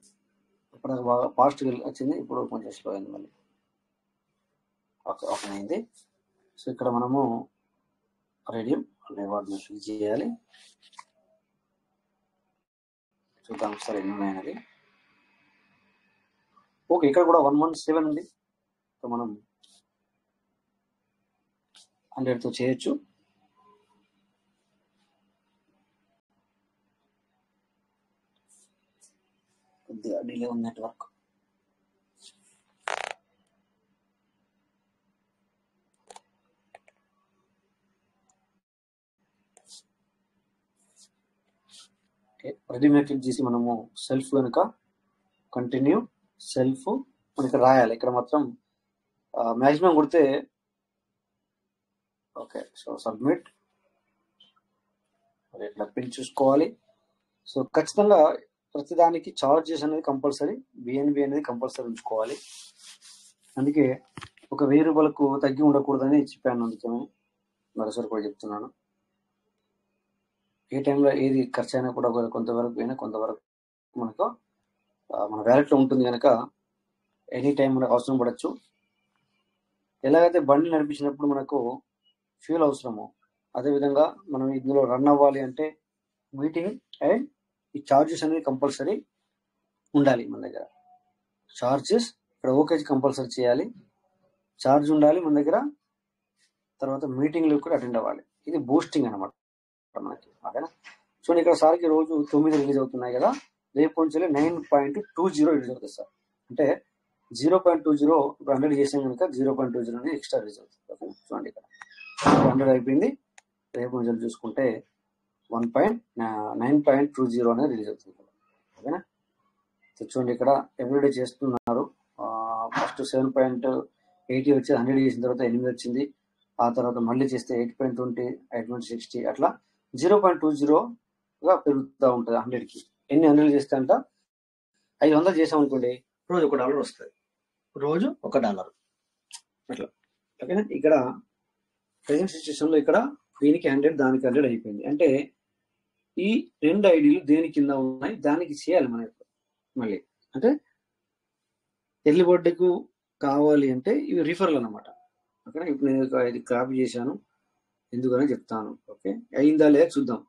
ఇప్పుడు బాగా ఫాస్ట్ వచ్చింది, ఇప్పుడు కొంచెం స్లో అయింది మళ్ళీ. ఓపెన్ అయింది. సో ఇక్కడ మనము రెడీమ్ రివార్డ్ని ఫిల్ చేయాలి. చూద్దాం ఒకసారి ఎన్ని ఉన్నాయన్నది. ఓకే, ఇక్కడ కూడా 117 ఉంది. సో మనం 100తో చేయొచ్చు. కొద్దిగా డిలే ఉంది నెట్వర్క్. రెడీ మీద క్లిక్ చేసి మనము సెల్ఫ్ కనుక కంటిన్యూ సెల్ఫ్ మనకి రాయాలి. ఇక్కడ మాత్రం మ్యాక్సిమం కొడితే ఓకే. సో సబ్మిట్ ఇట్లా పిన్ చూసుకోవాలి. సో ఖచ్చితంగా ప్రతిదానికి చార్జెస్ అనేది కంపల్సరీ, బిఎన్బి అనేది కంపల్సరీ ఉంచుకోవాలి. అందుకే ఒక 1000 రూపాయలకు తగ్గి ఉండకూడదని చెప్పాను. అందుకే మరోసారి కూడా చెప్తున్నాను. ఏ టైంలో ఏది ఖర్చు అయినా కూడా కొంతవరకు మనకు మన వ్యాలెట్లో ఉంటుంది కనుక ఎనీ టైం మనకు అవసరం పడవచ్చు. ఎలాగైతే బండి నడిపించినప్పుడు మనకు ఫ్యూల్ అవసరమో అదేవిధంగా మనం ఇందులో రన్ అవ్వాలి అంటే మీటింగ్ అండ్ ఈ చార్జెస్ అనేది కంపల్సరీ ఉండాలి మన దగ్గర. చార్జెస్ ఇక్కడ ఓకేజ్ కంపల్సరీ చేయాలి, చార్జ్ ఉండాలి మన దగ్గర. తర్వాత మీటింగ్లో కూడా అటెండ్ అవ్వాలి. ఇది బూస్టింగ్ అనమాట మనకి. ఓకేనా. చూడండి ఇక్కడ సార్కి రోజు 9 రిలీజ్ అవుతున్నాయి కదా, రేపు నుంచి 9.20 రిలీజ్ అవుతుంది సార్. అంటే 0.20 ఇప్పుడు 100 చేసాం కనుక 0.20 అనేది ఎక్స్ట్రా రిలీజ్ అవుతుంది. ఓకే చూడండి ఇక్కడ 100 అయిపోయింది. రేపు నుంచి చూసుకుంటే 9.20 అనేది రిలీజ్ అవుతుంది. ఓకేనా. చూడండి ఇక్కడ ఎవ్రీడే చేస్తున్నారు. ఫస్ట్ 7.80 వచ్చి 100 చేసిన తర్వాత 8 వచ్చింది. ఆ తర్వాత మళ్ళీ చేస్తే 8.20, 8.60 అట్లా 0.20గా పెరుగుతూ ఉంటుంది 100కి. ఎన్ని 100 చేస్తే అంట 500 చేసాం అనుకోండి, రోజు $1 వస్తుంది. రోజు $1 అట్లా. ఓకేనా. ఇక్కడ ప్రెజెంట్ సిచ్యువేషన్లో ఇక్కడ దీనికి 100 దానికి 100 అయిపోయింది. అంటే ఈ 2 ఐడీలు దేని కింద ఉన్నాయి దానికి చేయాలి మనం మళ్ళీ. అంటే ఎర్లీ బర్త్డేకు కావాలి అంటే ఇవి రిఫరల్ అనమాట. ఓకేనా. ఇప్పుడు నేను ఇది కాపీ చేశాను, ఎందుకని చెప్తాను. ఓకే అయిందా లేదా చూద్దాం.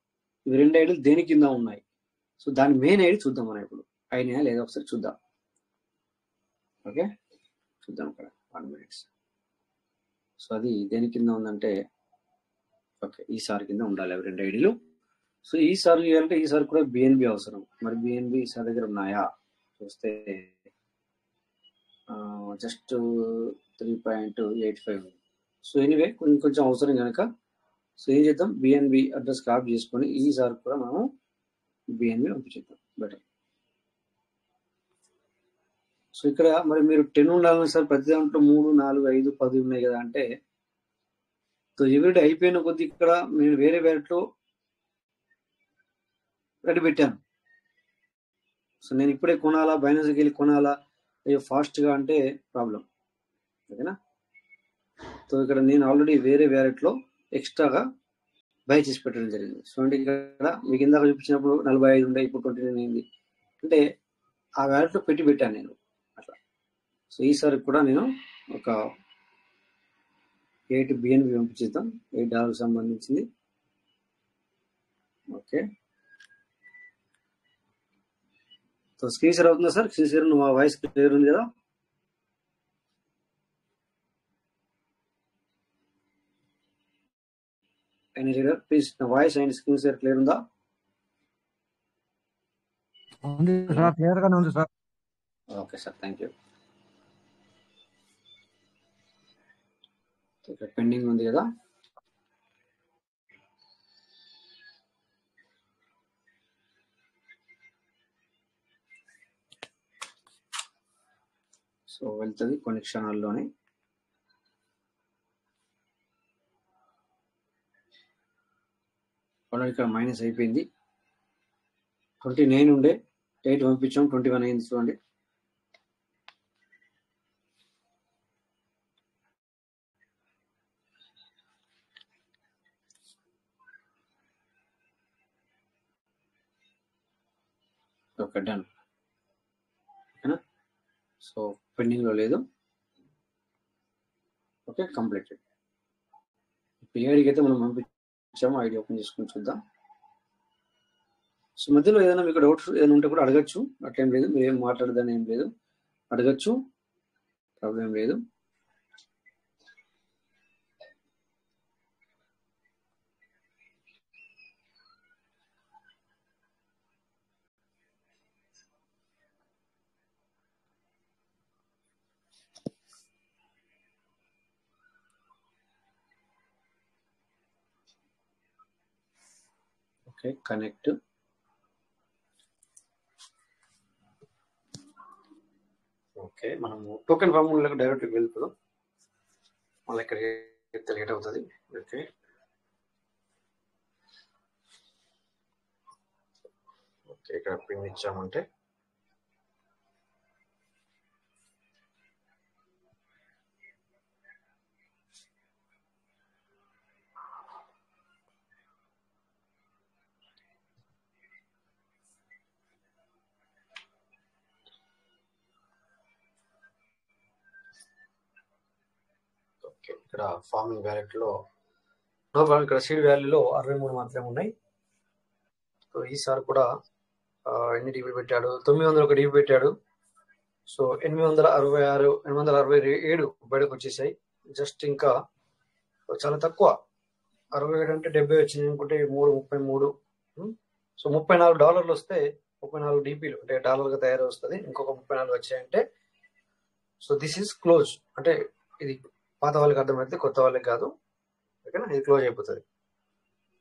ఇవి 2 ఐడీలు దేని కింద ఉన్నాయి. సో దాని మెయిన్ ఐడి చూద్దాం మనం ఇప్పుడు, అయినా లేదా ఒకసారి చూద్దాం. ఓకే చూద్దాం ఇక్కడ 1 minute. సో అది దేని కింద ఉందంటే ఓకే ఈసారి కింద ఉండాలి అవి 2 ఐడీలు. సో ఈసారి అంటే ఈసారి కూడా బిఎన్బి అవసరం. మరి బిఎన్బి ఈసారి దగ్గర ఉన్నాయా చూస్తే జస్ట్ 3.85. సో ఎనీవే కొంచెం అవసరం కనుక సో ఏం చేద్దాం, బిఎన్బి అడ్రస్ కాపీ చేసుకొని ఈసారి కూడా మనం బిఎన్బి పంపించేద్దాం బెటర్. సో ఇక్కడ మరి మీరు 10 ఉండాలని సార్ ప్రతి దాంట్లో 3, 4, 5, 10 ఉన్నాయి కదా అంటే, సో ఎవ్రీడే అయిపోయిన కొద్ది ఇక్కడ నేను వేరే వ్యాలెట్లో రెడీ పెట్టాను. సో నేను ఇప్పుడే కొనాలా, బైనాన్స్కి వెళ్ళి కొనాలా, అయ్యో ఫాస్ట్గా అంటే ప్రాబ్లం. ఓకేనా. సో ఇక్కడ నేను ఆల్రెడీ వేరే వ్యాలెట్లో ఎక్స్ట్రాగా బై చేసి పెట్టడం జరిగింది. సో అంటే ఇక్కడ మీకు ఇందాక చూపించినప్పుడు 45 ఉండే, ఇప్పుడు 29 అయింది. అంటే ఆ వ్యాలెట్లో పెట్టాను నేను అట్లా. సో ఈసారి కూడా నేను ఒక 8 బిఎన్బి పంపించేద్దాం, $8 సంబంధించింది. ఓకే సో స్క్రీన్ షేర్ అవుతుందా సార్? స్క్రీన్ షేర్ మా వాయిస్ క్లియర్ ఉంది కదా? ప్లీజ్ నా voice and screen share clear ఉందా? ఉంది సార్, క్లియర్ గానే ఉంది sir. Okay sir, thank you. ఇక్కడ పెండింగ్ ఉంది కదా. సో వెళ్తుంది కొన్ని క్షణాల్లోనే. ఆల్రెడీ ఇక్కడ మైనస్ అయిపోయింది. 29 ఉండే 8 పంపించాం, 21 అయింది చూడండి. Okay, done. ఓకేనా? సో పెండింగ్లో లేదు. Okay, completed. ఇప్పుడు ఏడికి అయితే మనం పంపించాము, ఐడి ఓపెన్ చేసుకుని చూద్దాం. సో మధ్యలో ఏదైనా మీకు డౌట్స్ ఏదైనా ఉంటే కూడా అడగచ్చు, అట్లేం లేదు. మీరు ఏం మాట్లాడదని ఏం లేదు, అడగచ్చు, ప్రాబ్లం ఏం లేదు. Okay, connect. ఓకే, మనము టోకెన్ ఫార్ములాకి డైరెక్ట్గా వెళ్తున్నాం. మళ్ళీ ఇక్కడ లేట్ అవుతుంది. ఓకే, ఓకే, ఇక్కడ పిన్ ఇచ్చామంటే ఓకే, ఇక్కడ ఫార్మింగ్ వ్యాలెట్ లో నో ప్రాబ్లం. ఇక్కడ సీడ్ వాల్యూలో 63 మాత్రమే ఉన్నాయి. సో ఈసారి కూడా ఎన్ని డీబీ పెట్టాడు? 901 డీబీ పెట్టాడు. సో 866 867 బయటకు వచ్చేసాయి. జస్ట్ ఇంకా చాలా తక్కువ, 67 అంటే 70 వచ్చింది అనుకుంటే 33. సో $34 వస్తే 34 డీపీలు అంటే డాలర్గా తయారు వస్తుంది. ఇంకొక 34 వచ్చాయంటే సో దిస్ ఈజ్ క్లోజ్. అంటే ఇది పాత వాళ్ళకి అర్థమైతే, కొత్త వాళ్ళకి కాదు. ఓకేనా? ఇది క్లోజ్ అయిపోతుంది.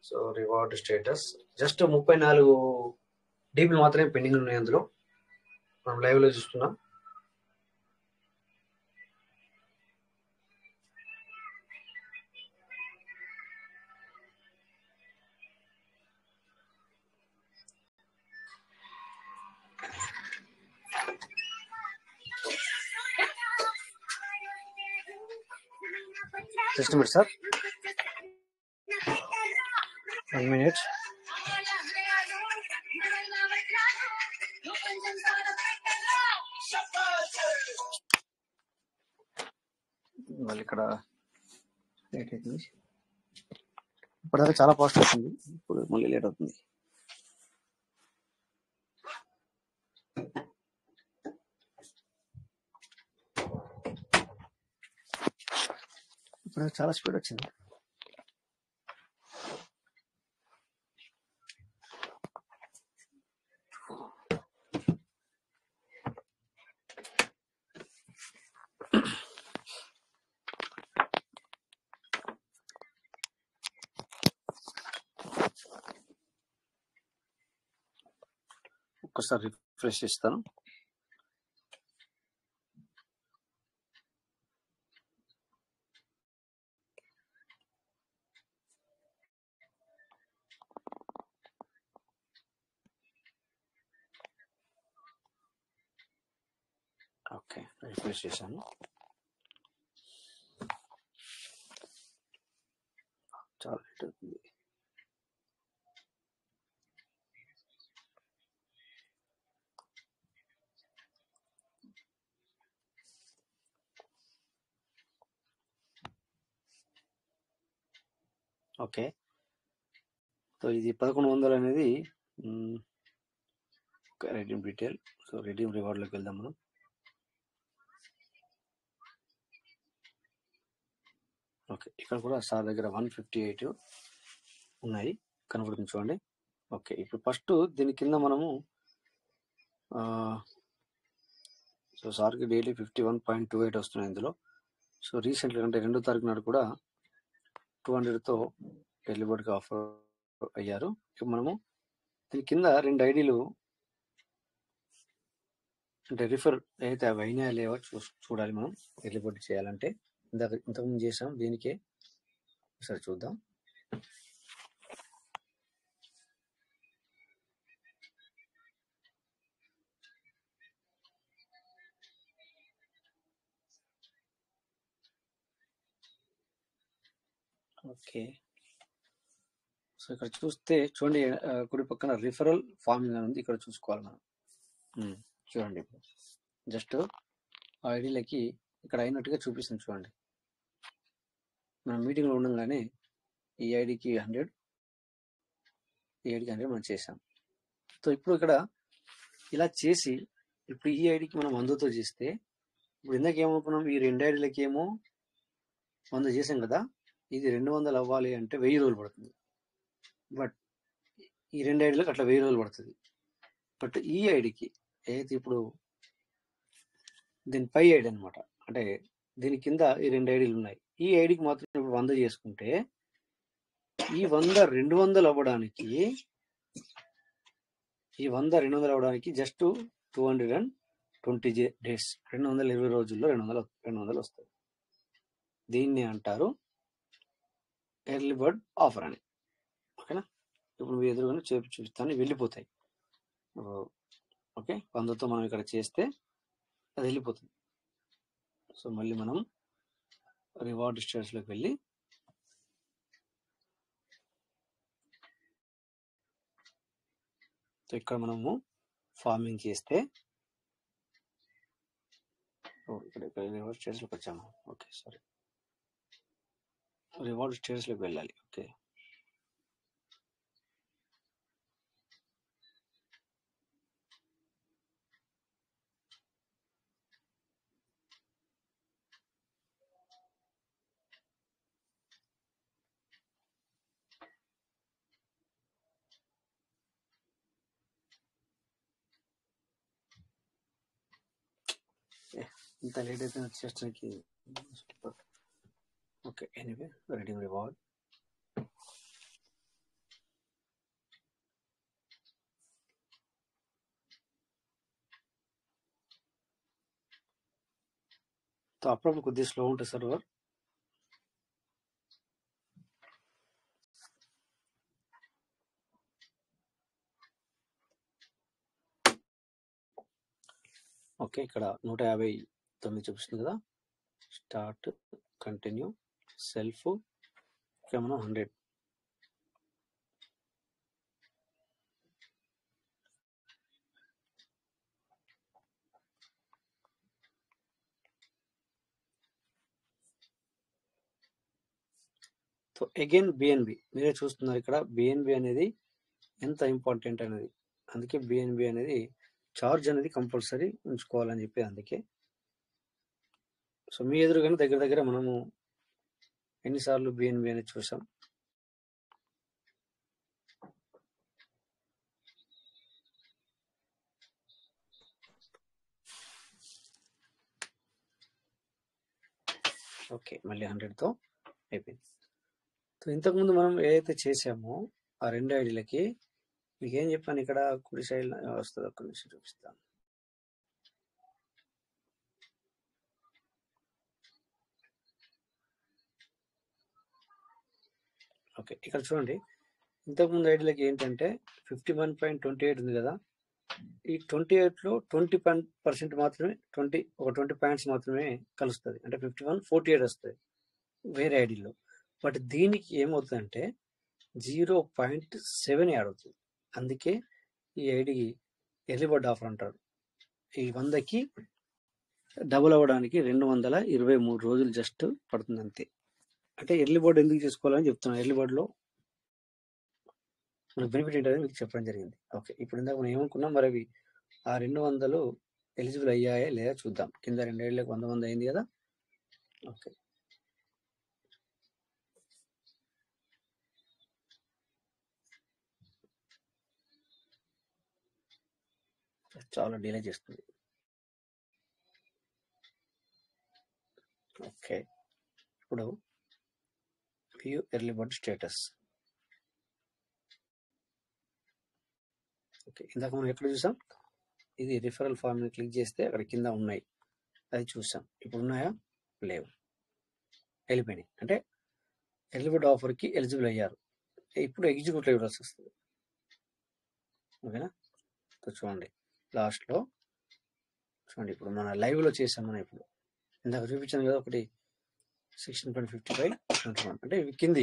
సో రివార్డ్ స్టేటస్ జస్ట్ 34 డీపీలు మాత్రమే పెండింగ్ ఉన్నాయి. అందులో మనం లైవ్ లో చూస్తున్నాం. Just a minute, sir. 1 minute. మళ్ళీ ఇక్కడ లేట్ అవుతుంది. ఇప్పటిదాకా చాలా ఫాస్ట్ అవుతుంది, ఇప్పుడు మళ్ళీ లేట్ అవుతుంది. ఇప్పుడు చాలా స్పీడ్ వచ్చింది. ఒక్కసారి రిఫ్రెష్ చేస్తాను. ఓకే, రిఫ్రెష్ చేశాను. చాలా లేట్ అవుతుంది. ఓకే, సో ఇది 1100 అనేది రెడీమ్ డీటెయిల్. సో రెడీమ్ రివార్డ్లోకి వెళ్దాం మనం. ఓకే, ఇక్కడ కూడా సార్ దగ్గర 158 ఉన్నాయి, కనబడుతుంది చూడండి. ఓకే, ఇప్పుడు ఫస్ట్ దీని కింద మనము సో సార్కి డైలీ 51.28 వస్తున్నాయి ఇందులో. సో రీసెంట్గా అంటే 2వ తారీఖు నాడు కూడా 200తో ఎర్లీ బర్డ్కి ఆఫర్ అయ్యారు. ఇప్పుడు మనము దీని కింద 2 ఐడీలు అంటే రిఫర్ అయితే అవి అయినాయా లేవో చూడాలి మనం ఎర్లీ బర్డ్ చేయాలంటే. ఇంతకుముందు చేసాం, దీనికే ఒకసారి చూద్దాం. ఓకే, సో ఇక్కడ చూస్తే చూడండి, కుడి పక్కన రిఫరల్ ఫార్మింగ్ అని ఉంది, ఇక్కడ చూసుకోవాలి మనం. చూడండి ఇప్పుడు జస్ట్ ఆ ఐడీలకి ఇక్కడ అయినట్టుగా చూపిస్తుంది. చూడండి, మనం మీటింగ్లో ఉండగానే ఈ ఐడికి 100, ఈ ఐడికి 100 మనం చేసాం. సో ఇప్పుడు ఇక్కడ ఇలా చేసి ఇప్పుడు ఈ ఐడికి మనం 100తో చేస్తే, ఇప్పుడు ఇందాక ఏమనుకున్నాం, ఈ 2 ఐడీలకి ఏమో 100 చేసాం కదా, ఇది 200 అవ్వాలి అంటే 1000 రోజులు పడుతుంది. బట్ ఈ 2 ఐడీలకు అట్లా 1000 రోజులు పడుతుంది. బట్ ఈ ఐడికి ఏదైతే ఇప్పుడు దీని పై ఐడి అనమాట, అంటే దీని కింద ఈ 2 ఐడీలు ఉన్నాయి, ఈ ఐడికి మాత్రం ఇప్పుడు 100 చేసుకుంటే ఈ 100 200 అవ్వడానికి, ఈ 100 200 అవ్వడానికి జస్ట్ 220 డేస్, 220 రోజుల్లో 200 వస్తాయి. దీన్ని అంటారు ఎర్లీ బర్డ్ ఆఫర్ అని. ఓకేనా, ఇప్పుడు మీ ఎదురుగానే చూపిస్తాను, వెళ్ళిపోతాయి. ఓకే, 100తో మనం ఇక్కడ చేస్తే అది వెళ్ళిపోతుంది. సో మళ్ళీ మనం రివార్డ్ స్టేటస్లోకి వెళ్ళి ఇక్కడ మనము ఫార్మింగ్ చేస్తే ఇక్కడ రివార్డ్ స్టేటస్లోకి వచ్చాము. ఓకే, సారీ, రివార్డ్ స్టేటస్లోకి వెళ్ళాలి. ఓకే, ఇంత లేట్ అయితే వచ్చేసరికి. Okay, anyway reading reward. So అప్పుడప్పుడు కొద్దిగా స్లో ఉంటుంది సర్వర్. ఓకే, ఇక్కడ 159 చూపిస్తుంది కదా, స్టార్ట్, కంటిన్యూ, సెల్ఫ్, ఇక్కడ మనం 100. సో అగైన్ బిఎన్బి మీరే చూస్తున్నారు ఇక్కడ, బిఎన్బి అనేది ఎంత ఇంపార్టెంట్ అనేది. అందుకే బిఎన్బి అనేది చార్జ్ అనేది కంపల్సరీ ఉంచుకోవాలని చెప్పి అందుకే. సో మీ ఎదురుగానే దగ్గర దగ్గర మనము ఎన్నిసార్లు బిఎన్బి అనేది చూసాం. ఓకే, మళ్ళీ 100తో అయిపోయింది. సో ఇంతకుముందు మనం ఏదైతే చేసామో ఆ 2 ఐడీలకి మీకు ఏం చెప్పాను, ఇక్కడ కుడి సైడ్ వస్తుంది, ఒక్క నిమిషం చూపిస్తాను. ఓకే, ఇక్కడ చూడండి, ఇంతకుముందు ఐడీలకి ఏంటంటే 51.28 ఉంది కదా, ఈ 28లో 20% మాత్రమే, 20 పాయింట్స్ మాత్రమే కలుస్తుంది, అంటే 51.48 వస్తుంది వేరే ఐడీలో. బట్ దీనికి ఏమవుతుందంటే 0.7 యాడ్ అవుతుంది. అందుకే ఈ ఐడికి ఎర్లీ బర్డ్ ఆఫర్ అంటారు. ఈ 100కి డబుల్ అవ్వడానికి 223 రోజులు జస్ట్ పడుతుంది అంతే. అంటే ఎర్లీ బర్డ్ ఎందుకు చేసుకోవాలని చెప్తున్నాను. ఎర్లీ బర్డ్లో మనకు బెనిఫిట్ ఏంటనేది మీకు చెప్పడం జరిగింది. ఓకే, ఇప్పుడు ఇందాక మనం ఏమనుకున్నాం, మరి అవి ఆ 200 ఎలిజిబుల్ అయ్యాయా లేదా చూద్దాం. కింద 2 ఏళ్ళకి 100 అయింది కదా. ఓకే, చాలా డిలే చేస్తుంది. ఓకే, ఇప్పుడు view early bird status. Okay, ఇందాక మనం ఎక్కడ చూసాం, ఇది రిఫరల్ ఫామ్ క్లిక్ చేస్తే అక్కడ కింద ఉన్నాయి, అది చూసాం. ఇప్పుడు ఉన్నాయా? లేవు, వెళ్ళిపోయినాయి. అంటే ఎర్లీ బర్డ్ ఆఫర్కి ఎలిజిబుల్ అయ్యారు. ఇప్పుడు ఎగ్జిక్యూట్ ఇవ్వాల్సి వస్తుంది. ఓకేనా? చూడండి లాస్ట్లో చూడండి, ఇప్పుడు మన లైవ్లో చేసాం. మనం ఇప్పుడు ఇందాక చూపించాను కదా, ఒకటి 16.55 అంటే ఇవి కింది.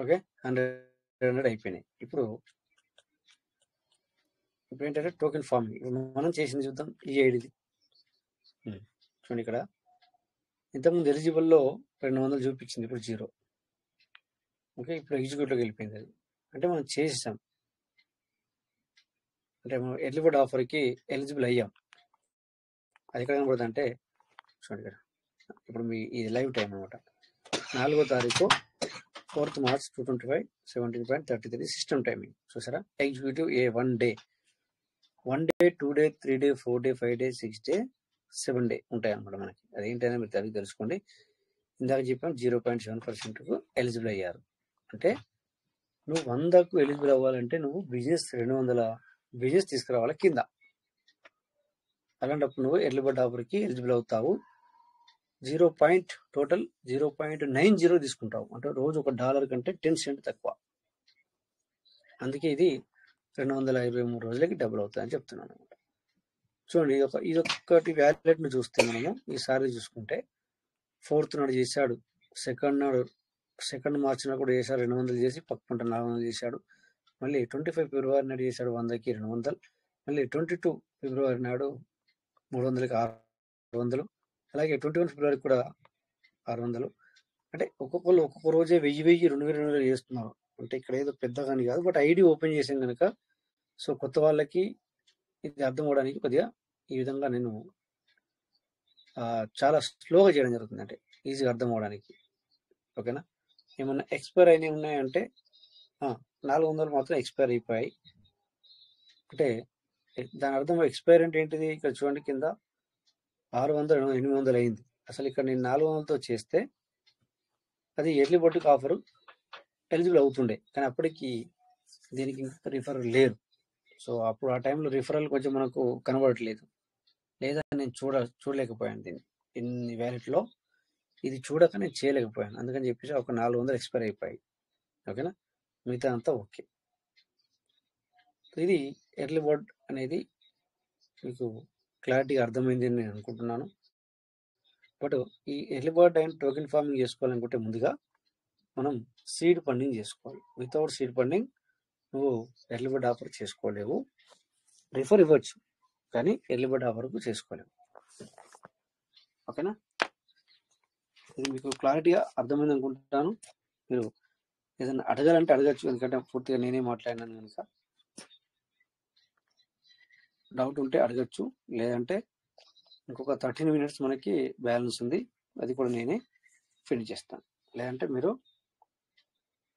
ఓకే, 100 అయిపోయినాయి. ఇప్పుడు ఏంటంటే టోకెన్ ఫార్మింగ్ మనం చేసింది చూద్దాం. ఈ ఐడిది చూడండి, ఇక్కడ ఇంతకుముందు ఎలిజిబుల్లో 200 చూపించింది, ఇప్పుడు 0. ఓకే, ఇప్పుడు ఎగ్జిక్యూటివ్కి వెళ్ళిపోయింది. అది అంటే మనం చేసాం, అంటే మనం ఎర్లీ బర్డ్ ఆఫర్కి ఎలిజిబుల్ అయ్యాం. అది ఎక్కడ కనబడుతుంది అంటే చూడండి ఇక్కడ. ఇప్పుడు మీ ఇది లైవ్ టైం అనమాట. 4వ తారీఖు 4th March 2025 17.33 సిస్టమ్ టైమింగ్. చూసారా? ఎగ్జిక్యూటివ్ ఏ 1 day, 1 day, 2 day, 3 day, 4 day, 5 day, 6 day, 7 day ఉంటాయి అనమాట మనకి. అదేంటనే మీరు తల్లి తెలుసుకోండి. ఇందాక చెప్పాం 0.7%కు ఎలిజిబుల్ అయ్యారు. అంటే నువ్వు 100కు ఎలిజిబుల్ అవ్వాలంటే నువ్వు బిజినెస్ 200 బిజినెస్ తీసుకురావాలి కింద. అలాంటప్పుడు నువ్వు ఎర్లీ బర్డ్ ఆఫర్కి ఎలిజిబుల్ అవుతావు. టోటల్ 0.90 తీసుకుంటావు. అంటే రోజు $1 కంటే 10 cents తక్కువ. అందుకే ఇది 223 రోజులకి డబుల్ అవుతుంది అని చెప్తున్నాను అనమాట. చూడండి, ఇదొక్కటి వ్యాలెట్ను చూస్తే మనము ఈసారి చూసుకుంటే 4th నాడు చేశాడు, 2nd March నాడు కూడా చేశాడు, 200 చేసి పక్కన 400 చేశాడు. మళ్ళీ 25 February నాడు చేశాడు 100కి 200. మళ్ళీ 22 February నాడు 300కి 600. అలాగే 21 February కూడా 600. అంటే ఒక్కొక్కరు ఒక్కొక్క రోజే 1000 2000 చేస్తున్నారు. అంటే ఇక్కడ ఏదో పెద్దగాని కాదు, బట్ ఐడి ఓపెన్ చేసాం కనుక సో కొత్త వాళ్ళకి ఇది అర్థం అవడానికి కొద్దిగా ఈ విధంగా నేను చాలా స్లోగా చేయడం జరుగుతుంది, అంటే ఈజీగా అర్థం అవడానికి. ఓకేనా? ఏమన్నా ఎక్స్పైర్ అయినవి ఉన్నాయంటే 400 మాత్రం ఎక్స్పైర్ అయిపోయాయి. అంటే దాని అర్థం ఎక్స్పైర్ అంటే ఏంటిది? ఇక్కడ చూడండి, కింద 600 800 అయింది. అసలు ఇక్కడ నేను 400తో చేస్తే అది ఎర్లీ బర్డ్కి ఆఫర్ ఎలిజిబుల్ అవుతుండే, కానీ అప్పటికి దీనికి ఇంకా రిఫరల్ లేరు. సో అప్పుడు ఆ టైంలో రిఫరల్ కొంచెం మనకు కనబడట్లేదు, లేదా నేను చూడలేకపోయాను దీన్ని. ఇన్ని వ్యాలెట్లో ఇది చూడక నేను చేయలేకపోయాను. అందుకని చెప్పేసి ఒక 400 ఎక్స్పైర్ అయిపోయాయి. ఓకేనా? మిగతా అంతా ఓకే. ఇది ఎర్లీ బర్డ్ అనేది మీకు క్లారిటీగా అర్థమైంది అని నేను అనుకుంటున్నాను. బట్ ఈ early bird and token farming చేసుకోవాలనుకుంటే ముందుగా మనం సీడ్ ఫండింగ్ చేసుకోవాలి. వితౌట్ సీడ్ ఫండింగ్ నువ్వు ఎర్లీ బర్డ్ ఆఫర్ చేసుకోలేవు. రిఫర్ ఇవ్వచ్చు, కానీ ఎర్లీ బర్డ్ ఆఫర్కు చేసుకోలేవు. ఓకేనా? ఇది మీకు క్లారిటీగా అర్థమైంది అనుకుంటున్నాను. మీరు ఏదైనా అడగాలంటే అడగచ్చు, ఎందుకంటే పూర్తిగా నేనే మాట్లాడినాను కనుక. డౌట్ ఉంటే అడగచ్చు, లేదంటే ఇంకొక 13 minutes మనకి బ్యాలెన్స్ ఉంది, అది కూడా నేనే ఫినిష్ చేస్తాను. లేదంటే మీరు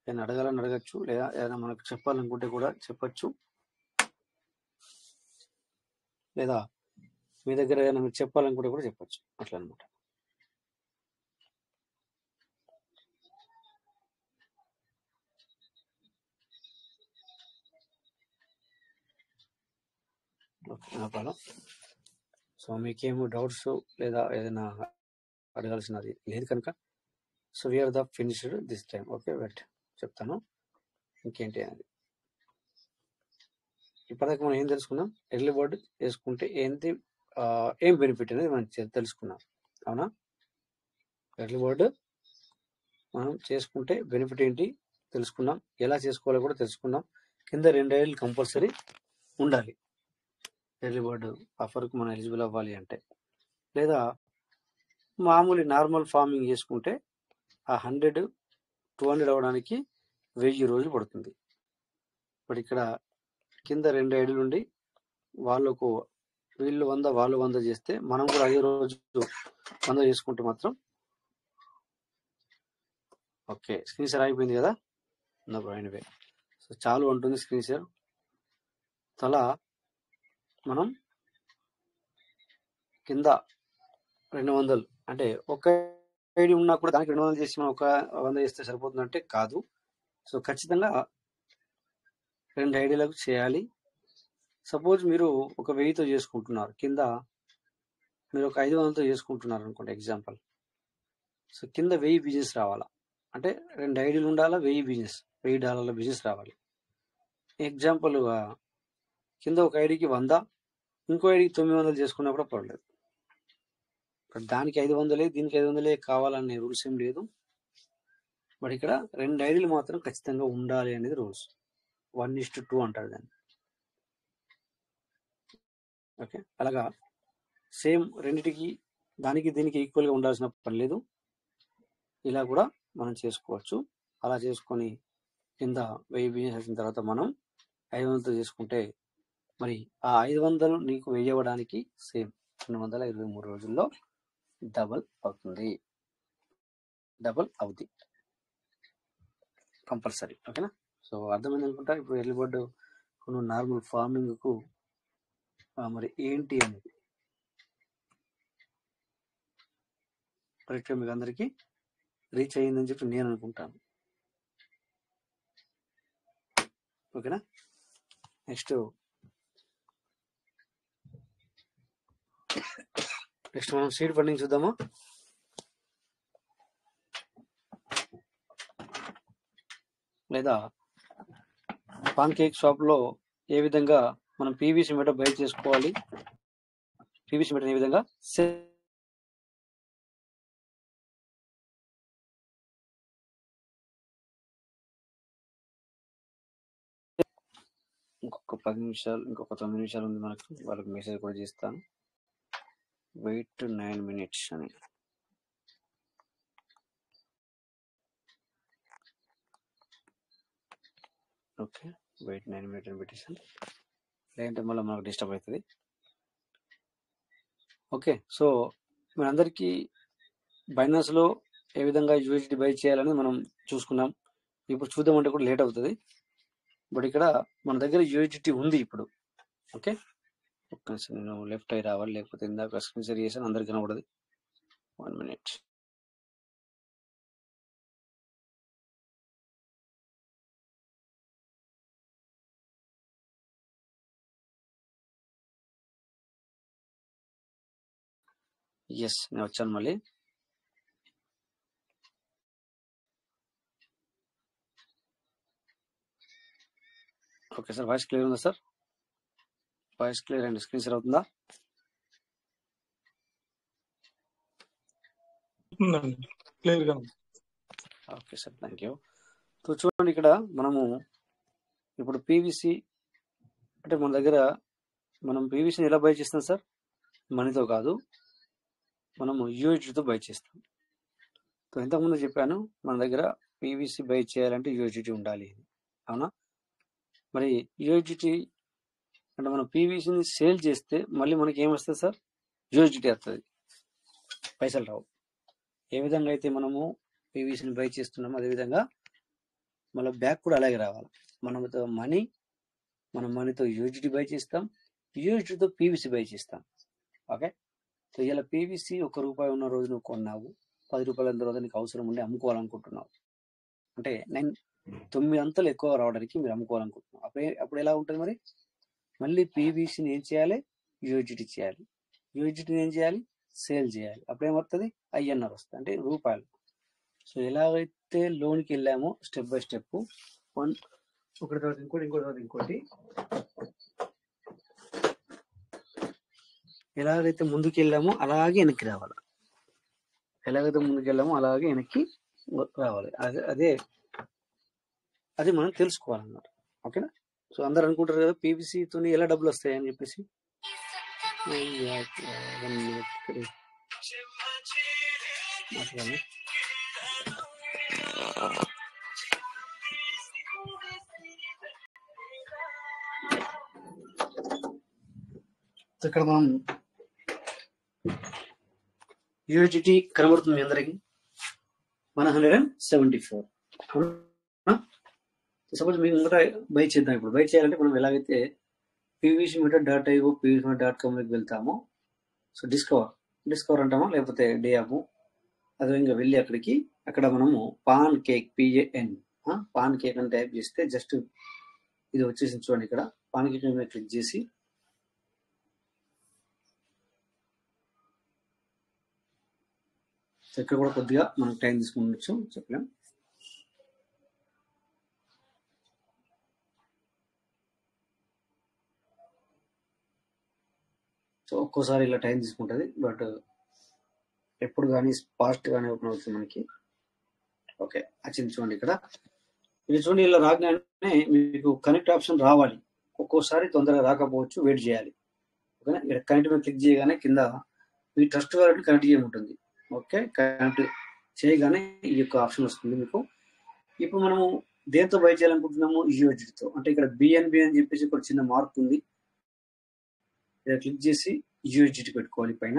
ఏదైనా అడగాలని అడగచ్చు, లేదా ఏదైనా మనకు చెప్పాలనుకుంటే కూడా చెప్పచ్చు, లేదా మీ దగ్గర ఏదైనా మీరు చెప్పాలనుకుంటే కూడా చెప్పచ్చు. అట్లా అనమాట. ఓకే, సో మీకేమో డౌట్స్ లేదా ఏదైనా అడగాల్సినది లేదు కనుక so we are the finished this time. Okay, wait చెప్తాను ఇంకేంటి అనేది. ఇప్పటిదాకా మనం ఏం తెలుసుకున్నాం? ఎర్లీ బర్డ్ చేసుకుంటే ఏంటి, ఏం బెనిఫిట్ అనేది మనం తెలుసుకున్నాం, అవునా? ఎర్లీ బర్డ్ మనం చేసుకుంటే బెనిఫిట్ ఏంటి తెలుసుకున్నాం, ఎలా చేసుకోవాలో కూడా తెలుసుకున్నాం. కింద 2 ఏళ్ళు కంపల్సరీ ఉండాలి ఎర్లీ బర్డ్ ఆఫర్కి మనం ఎలిజిబుల్ అవ్వాలి అంటే. లేదా మామూలు నార్మల్ ఫార్మింగ్ చేసుకుంటే ఆ 100 200 అవ్వడానికి 1000 రోజులు పడుతుంది. బట్ ఇక్కడ కింద 2 ఐడీలు ఉండి వాళ్ళకు వీళ్ళు 100 వాళ్ళు 100 చేస్తే మనం కూడా అదే రోజు 100 చేసుకుంటే మాత్రం ఓకే. స్క్రీన్ షేర్ అయిపోయింది కదా? ఎనీవే, సో చాలు ఉంటుంది స్క్రీన్ షేర్. తలా మనం కింద 200 అంటే ఒక ఐడి ఉన్నా కూడా దానికి 200 చేసి మనం ఒక 100 చేస్తే సరిపోతుందంటే కాదు. సో ఖచ్చితంగా 2 ఐడీలకు చేయాలి. సపోజ్ మీరు ఒక 1000తో చేసుకుంటున్నారు, కింద మీరు ఒక 500తో చేసుకుంటున్నారు అనుకోండి ఎగ్జాంపుల్. సో కింద 1000 బిజినెస్ రావాలా అంటే 2 ఐడీలు ఉండాలా, $1000 బిజినెస్ రావాలి. ఎగ్జాంపుల్ కింద ఒక ఐడికి 100, ఇంకో ఐడికి 900 చేసుకున్నా కూడా పర్లేదు. దానికి 500 దీనికి 500 కావాలనే రూల్స్ ఏం లేదు. బట్ ఇక్కడ 2 ఐడీలు మాత్రం ఖచ్చితంగా ఉండాలి అనేది రూల్స్. 1:2 అంటారు దాన్ని. ఓకే, అలాగా సేమ్ రెండిటికి దానికి దీనికి ఈక్వల్గా ఉండాల్సిన పని లేదు. ఇలా కూడా మనం చేసుకోవచ్చు. అలా చేసుకొని కింద 1000 బిజినెస్ వచ్చిన తర్వాత మనం 500తో చేసుకుంటే మరి ఆ 500 నీకు వేయడానికి సేమ్ 223 రోజుల్లో డబల్ అవుతుంది కంపల్సరీ. ఓకేనా? సో అర్థమైంది అనుకుంటా. ఇప్పుడు ఎర్లీ బర్డ్ నార్మల్ ఫార్మింగ్ కు మరి ఏంటి అనేది కరెక్ట్గా మీకు అందరికీ రీచ్ అయ్యిందని చెప్పి నేను అనుకుంటాను. ఓకేనా? నెక్స్ట్ మనం సీడ్ ఫండింగ్ చూద్దామా. లేదా పాన్ కేక్ షాప్ లో ఏ విధంగా మనం పీవీసీ మీటర్ బై చేసుకోవాలి, పీవీసీ మీటర్ ఏ విధంగా ఇంకొక 10 నిమిషాలు, ఇంకొక 9 నిమిషాలు ఉంది మనకు. వాళ్ళకి మెసేజ్ కూడా చేస్తాను, వెయిట్ 9 minutes అని. ఓకే, వెయిట్ 9 minutes అని పెట్టేసాను. లేదంటే మళ్ళీ మనకు డిస్టర్బ్ అవుతుంది. ఓకే, సో మనందరికీ బైనాన్స్లో ఏ విధంగా యూఎస్డి బై చేయాలని మనం చూసుకున్నాం. ఇప్పుడు చూద్దామంటే కూడా లేట్ అవుతుంది. బట్ ఇక్కడ మన దగ్గర యూఎస్డి ఉంది ఇప్పుడు. ఓకే, ఒక్క నిమిషం, నేను లెఫ్ట్ అయి రావాలి, లేకపోతే ఇందాక స్క్రీన్ షేర్ చేశాను అందరికి కనబడదు. 1 minute. ఎస్, నేను వచ్చాను మళ్ళీ. ఓకే సార్, వాయిస్ క్లియర్ ఉందా sir? Voice clear and screen share అవుతుందా? Okay sir, thank you. So చూడండి, ఇక్కడ మనము ఇప్పుడు పీవీసీ అంటే మన దగ్గర మనం పీవీసీని ఎలా బై చేస్తాం సార్? మనీతో కాదు, మనము యూఎస్డితో బై చేస్తాం. సో ఇంతకుముందు చెప్పాను, మన దగ్గర పీవీసీ బై చేయాలంటే యూఎస్డి ఉండాలి, అవునా? మరి యూఎస్డి అంటే మనం పీవీసీని సేల్ చేస్తే మళ్ళీ మనకి ఏమొస్తుంది సార్? యూఎస్డి వస్తుంది, పైసలు రావు. ఏ విధంగా అయితే మనము పీవీసీని బై చేస్తున్నామో అదేవిధంగా మళ్ళీ బ్యాక్ కూడా అలాగే రావాలి. మనతో మన మనీతో యూఎస్డి బై చేస్తాం, యూఎస్డితో పీవీసీ బై చేస్తాం. ఓకే, సో ఇలా పీవీసీ ₹1 ఉన్న రోజు నువ్వు కొన్నావు, ₹10 రోజు నీకు అవసరం ఉండి అమ్ముకోవాలనుకుంటున్నావు, అంటే 9 అంతలు ఎక్కువ రావడానికి మీరు అమ్ముకోవాలనుకుంటున్నావు. అప్పుడు ఎలా ఉంటుంది మరి? మళ్ళీ పీవీసీని ఏం చేయాలి? యూఎస్డి చేయాలి. యూఎస్డిని ఏం చేయాలి? సేల్ చేయాలి. అప్పుడు ఏమవుతుంది? INR వస్తుంది, అంటే రూపాయలు. సో ఎలాగైతే లోన్కి వెళ్ళామో స్టెప్ బై స్టెప్, ఒకటి తర్వాత ఇంకోటి, ఇంకోటి తర్వాత ఇంకోటి, ఎలాగైతే ముందుకు వెళ్ళామో అలాగే వెనక్కి రావాలి. ఎలాగైతే ముందుకు వెళ్ళామో అలాగే వెనక్కి రావాలి. అది మనం తెలుసుకోవాలన్నమాట. ఓకేనా? సో అందరు అనుకుంటారు కదా పీవీసీతో ఎలా డబ్బులు వస్తాయని చెప్పేసి. ఇక్కడ మనం యూఎస్డి కనబడుతుంది మీ అందరికి 174. సపోజ్ మేము ముందర బై చేద్దాం. ఇప్పుడు బై చేయాలంటే మనం ఎలాగైతే pvcmeter.io pvcmeter.com లోకి వెళ్తామో, సో డిస్కవర్ డిస్కవర్ అంటామా లేకపోతే డే యాప్, అదే ఇంకా వెళ్ళి అక్కడ మనము pan cake PAN pan cake అని టైప్ చేస్తే జస్ట్ ఇది వచ్చేసి చూడండి. ఇక్కడ పాన్ కేక్ మీద క్లిక్ చేసి ఇక్కడ కూడా కొద్దిగా మనకు టైం తీసుకుండొచ్చు, చెప్పలేం. సో ఒక్కోసారి ఇలా టైం తీసుకుంటుంది, బట్ ఎప్పుడు కానీ ఫాస్ట్ గానే ఓపెన్ అవుతుంది మనకి. ఓకే, వచ్చింది చూడండి. ఇక్కడ ఇది చూడండి, ఇలా రాగానే మీకు కనెక్ట్ ఆప్షన్ రావాలి. ఒక్కోసారి తొందరగా రాకపోవచ్చు, వెయిట్ చేయాలి. ఓకేనా, ఇక్కడ కనెక్ట్ మీద క్లిక్ చేయగానే కింద మీ ట్రస్ట్ వాలెట్ కనెక్ట్ చేయమంటుంది. ఓకే, కనెక్ట్ చేయగానే ఈ యొక్క ఆప్షన్ వస్తుంది మీకు. ఇప్పుడు మనము దేంతో బై చేయాలనుకుంటున్నాము? USDతో. అంటే ఇక్కడ BNB అని చెప్పేసి ఒక చిన్న మార్క్ ఉంది, ఇక్కడ క్లిక్ చేసి USDT పెట్టుకోవాలి పైన.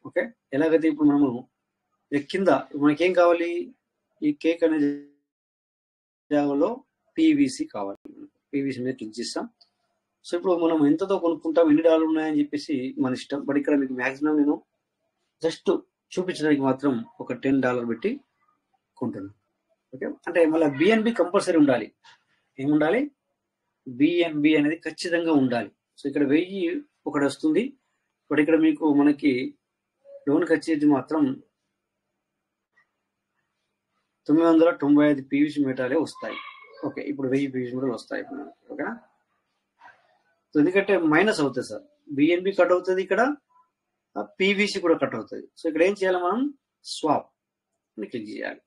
ఓకే, ఎలాగైతే ఇప్పుడు మనము కింద మనకేం కావాలి? ఈ కేక్ అనే జాగాలో PVC కావాలి. PVC మీద క్లిక్ చేస్తాం. సో ఇప్పుడు మనం ఎంతతో కొనుక్కుంటాం, ఎన్ని డాలర్లు ఉన్నాయని చెప్పేసి మన ఇష్టం. బట్ ఇక్కడ మీకు మాక్సిమం నేను జస్ట్ చూపించడానికి మాత్రం ఒక $10 పెట్టి కొంటున్నాను. ఓకే, అంటే మళ్ళీ BNB కంపల్సరీ ఉండాలి. ఏముండాలి? BNB అనేది ఖచ్చితంగా ఉండాలి. సో ఇక్కడ 1000 ఒకటి వస్తుంది, బట్ ఇక్కడ మనకి లోన్కి వచ్చేది మాత్రం 995 PVC మీటర్లే వస్తాయి. ఓకే, ఇప్పుడు 1000 PVC మీటర్లు వస్తాయి. ఓకేనా, సో ఎందుకంటే మైనస్ అవుతుంది సార్. BNB కట్ అవుతుంది, ఇక్కడ PVC కూడా కట్ అవుతుంది. సో ఇక్కడ ఏం చేయాలి? మనం స్వాప్ అని క్లిక్ చేయాలి.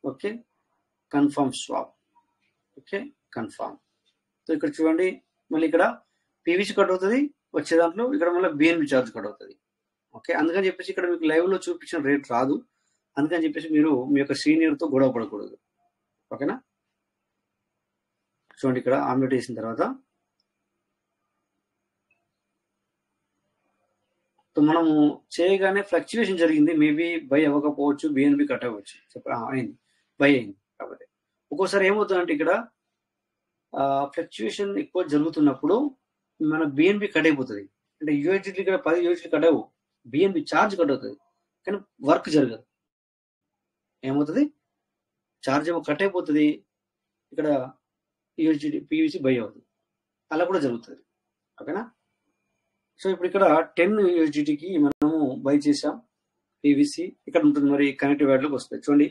Okay, confirm swap. Okay, confirm. So ఇక్కడ చూడండి, మళ్ళీ ఇక్కడ PVC కట్ అవుతుంది వచ్చే దాంట్లో, ఇక్కడ మళ్ళీ BNB ఛార్జ్ కట్ అవుతుంది. ఓకే, అందుకని చెప్పేసి ఇక్కడ మీకు లైవ్ లో చూపించిన రేట్ రాదు. అందుకని చెప్పేసి మీరు మీ యొక్క సీనియర్తో గొడవ పడకూడదు. ఓకేనా, చూడండి ఇక్కడ ఆమ్లెట్ వేసిన తర్వాత మనము చేయగానే ఫ్లక్చువేషన్ జరిగింది. మేబీ బై అవ్వకపోవచ్చు, BNB కట్ అవ్వచ్చు. అయింది, బై అయింది. కాకపోతే ఒక్కోసారి ఏమవుతుందంటే ఇక్కడ ఫ్లక్చువేషన్ ఎక్కువ జరుగుతున్నప్పుడు మన BNB కట్ అయిపోతుంది. అంటే USDT ఇక్కడ 10 USDT కట్ అవ్వవు, BNB ఛార్జ్ కట్ అవుతుంది, కానీ వర్క్ జరగదు. ఏమవుతుంది? ఛార్జ్ ఏమో కట్ అయిపోతుంది, ఇక్కడ USDT PVC బై అవుతుంది. అలా కూడా జరుగుతుంది. ఓకేనా, సో ఇప్పుడు ఇక్కడ 10 USDTకి మనము బై చేసాం PVC. ఇక్కడ ఉంటుంది, మరి కనెక్టివ్ వాల్యూలోకి వస్తుంది. చూడండి,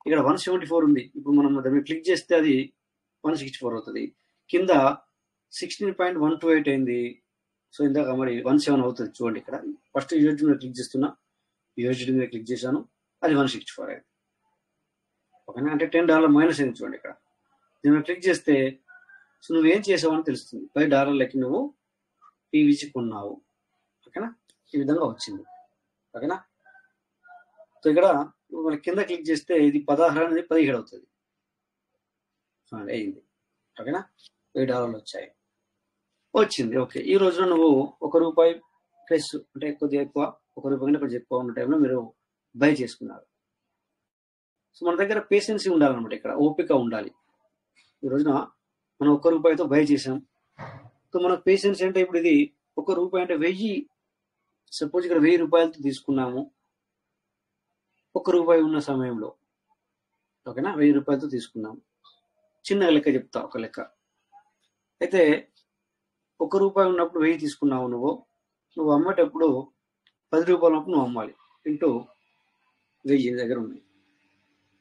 ఇక్కడ 174 ఉంది. ఇప్పుడు మనం దాన్ని క్లిక్ చేస్తే అది 164 అవుతుంది. కింద 16.128 అయింది. సో ఇందాక మరి 17 అవుతుంది. చూడండి, ఇక్కడ ఫస్ట్ USDT మీద క్లిక్ చేస్తున్నా, USDT మీద క్లిక్ చేశాను, అది 164 అయింది. ఓకేనా, అంటే $10 మైనస్ అయింది. చూడండి, ఇక్కడ దీని క్లిక్ చేస్తే సో నువ్వేం చేసావు అని తెలుస్తుంది. $5 నువ్వు PVC కొన్నావు. ఓకేనా, ఈ విధంగా వచ్చింది. ఓకేనా, సో ఇక్కడ మన కింద క్లిక్ చేస్తే ఇది 16 అనేది 17 అవుతుంది. అయింది. ఓకేనా, $10 వచ్చాయి, వచ్చింది. ఓకే, ఈ రోజున నువ్వు ₹1 ప్లస్ అంటే కొద్దిగా ఎక్కువ, ₹1 కంటే కొంచెం ఎక్కువ ఉన్న టైంలో మీరు బై చేసుకున్నారు. సో మన దగ్గర పేషెన్సీ ఉండాలన్నమాట, ఇక్కడ ఓపిక ఉండాలి. ఈ రోజున మనం ₹1తో బై చేసాం. సో మనకు పేషెన్స్ అంటే ఇప్పుడు ఇది ₹1 అంటే 1000, సపోజ్ ఇక్కడ ₹1000 తీసుకున్నాము ₹1 ఉన్న సమయంలో. ఓకేనా, ₹1000 తీసుకున్నాము. చిన్న లెక్క చెప్తా, ఒక లెక్క అయితే ₹1 ఉన్నప్పుడు 1000 తీసుకున్నావు. నువ్వు అమ్మేటప్పుడు ₹10 ఉన్నప్పుడు నువ్వు అమ్మాలి. ఇంటూ 1000 దగ్గర ఉన్నాయి.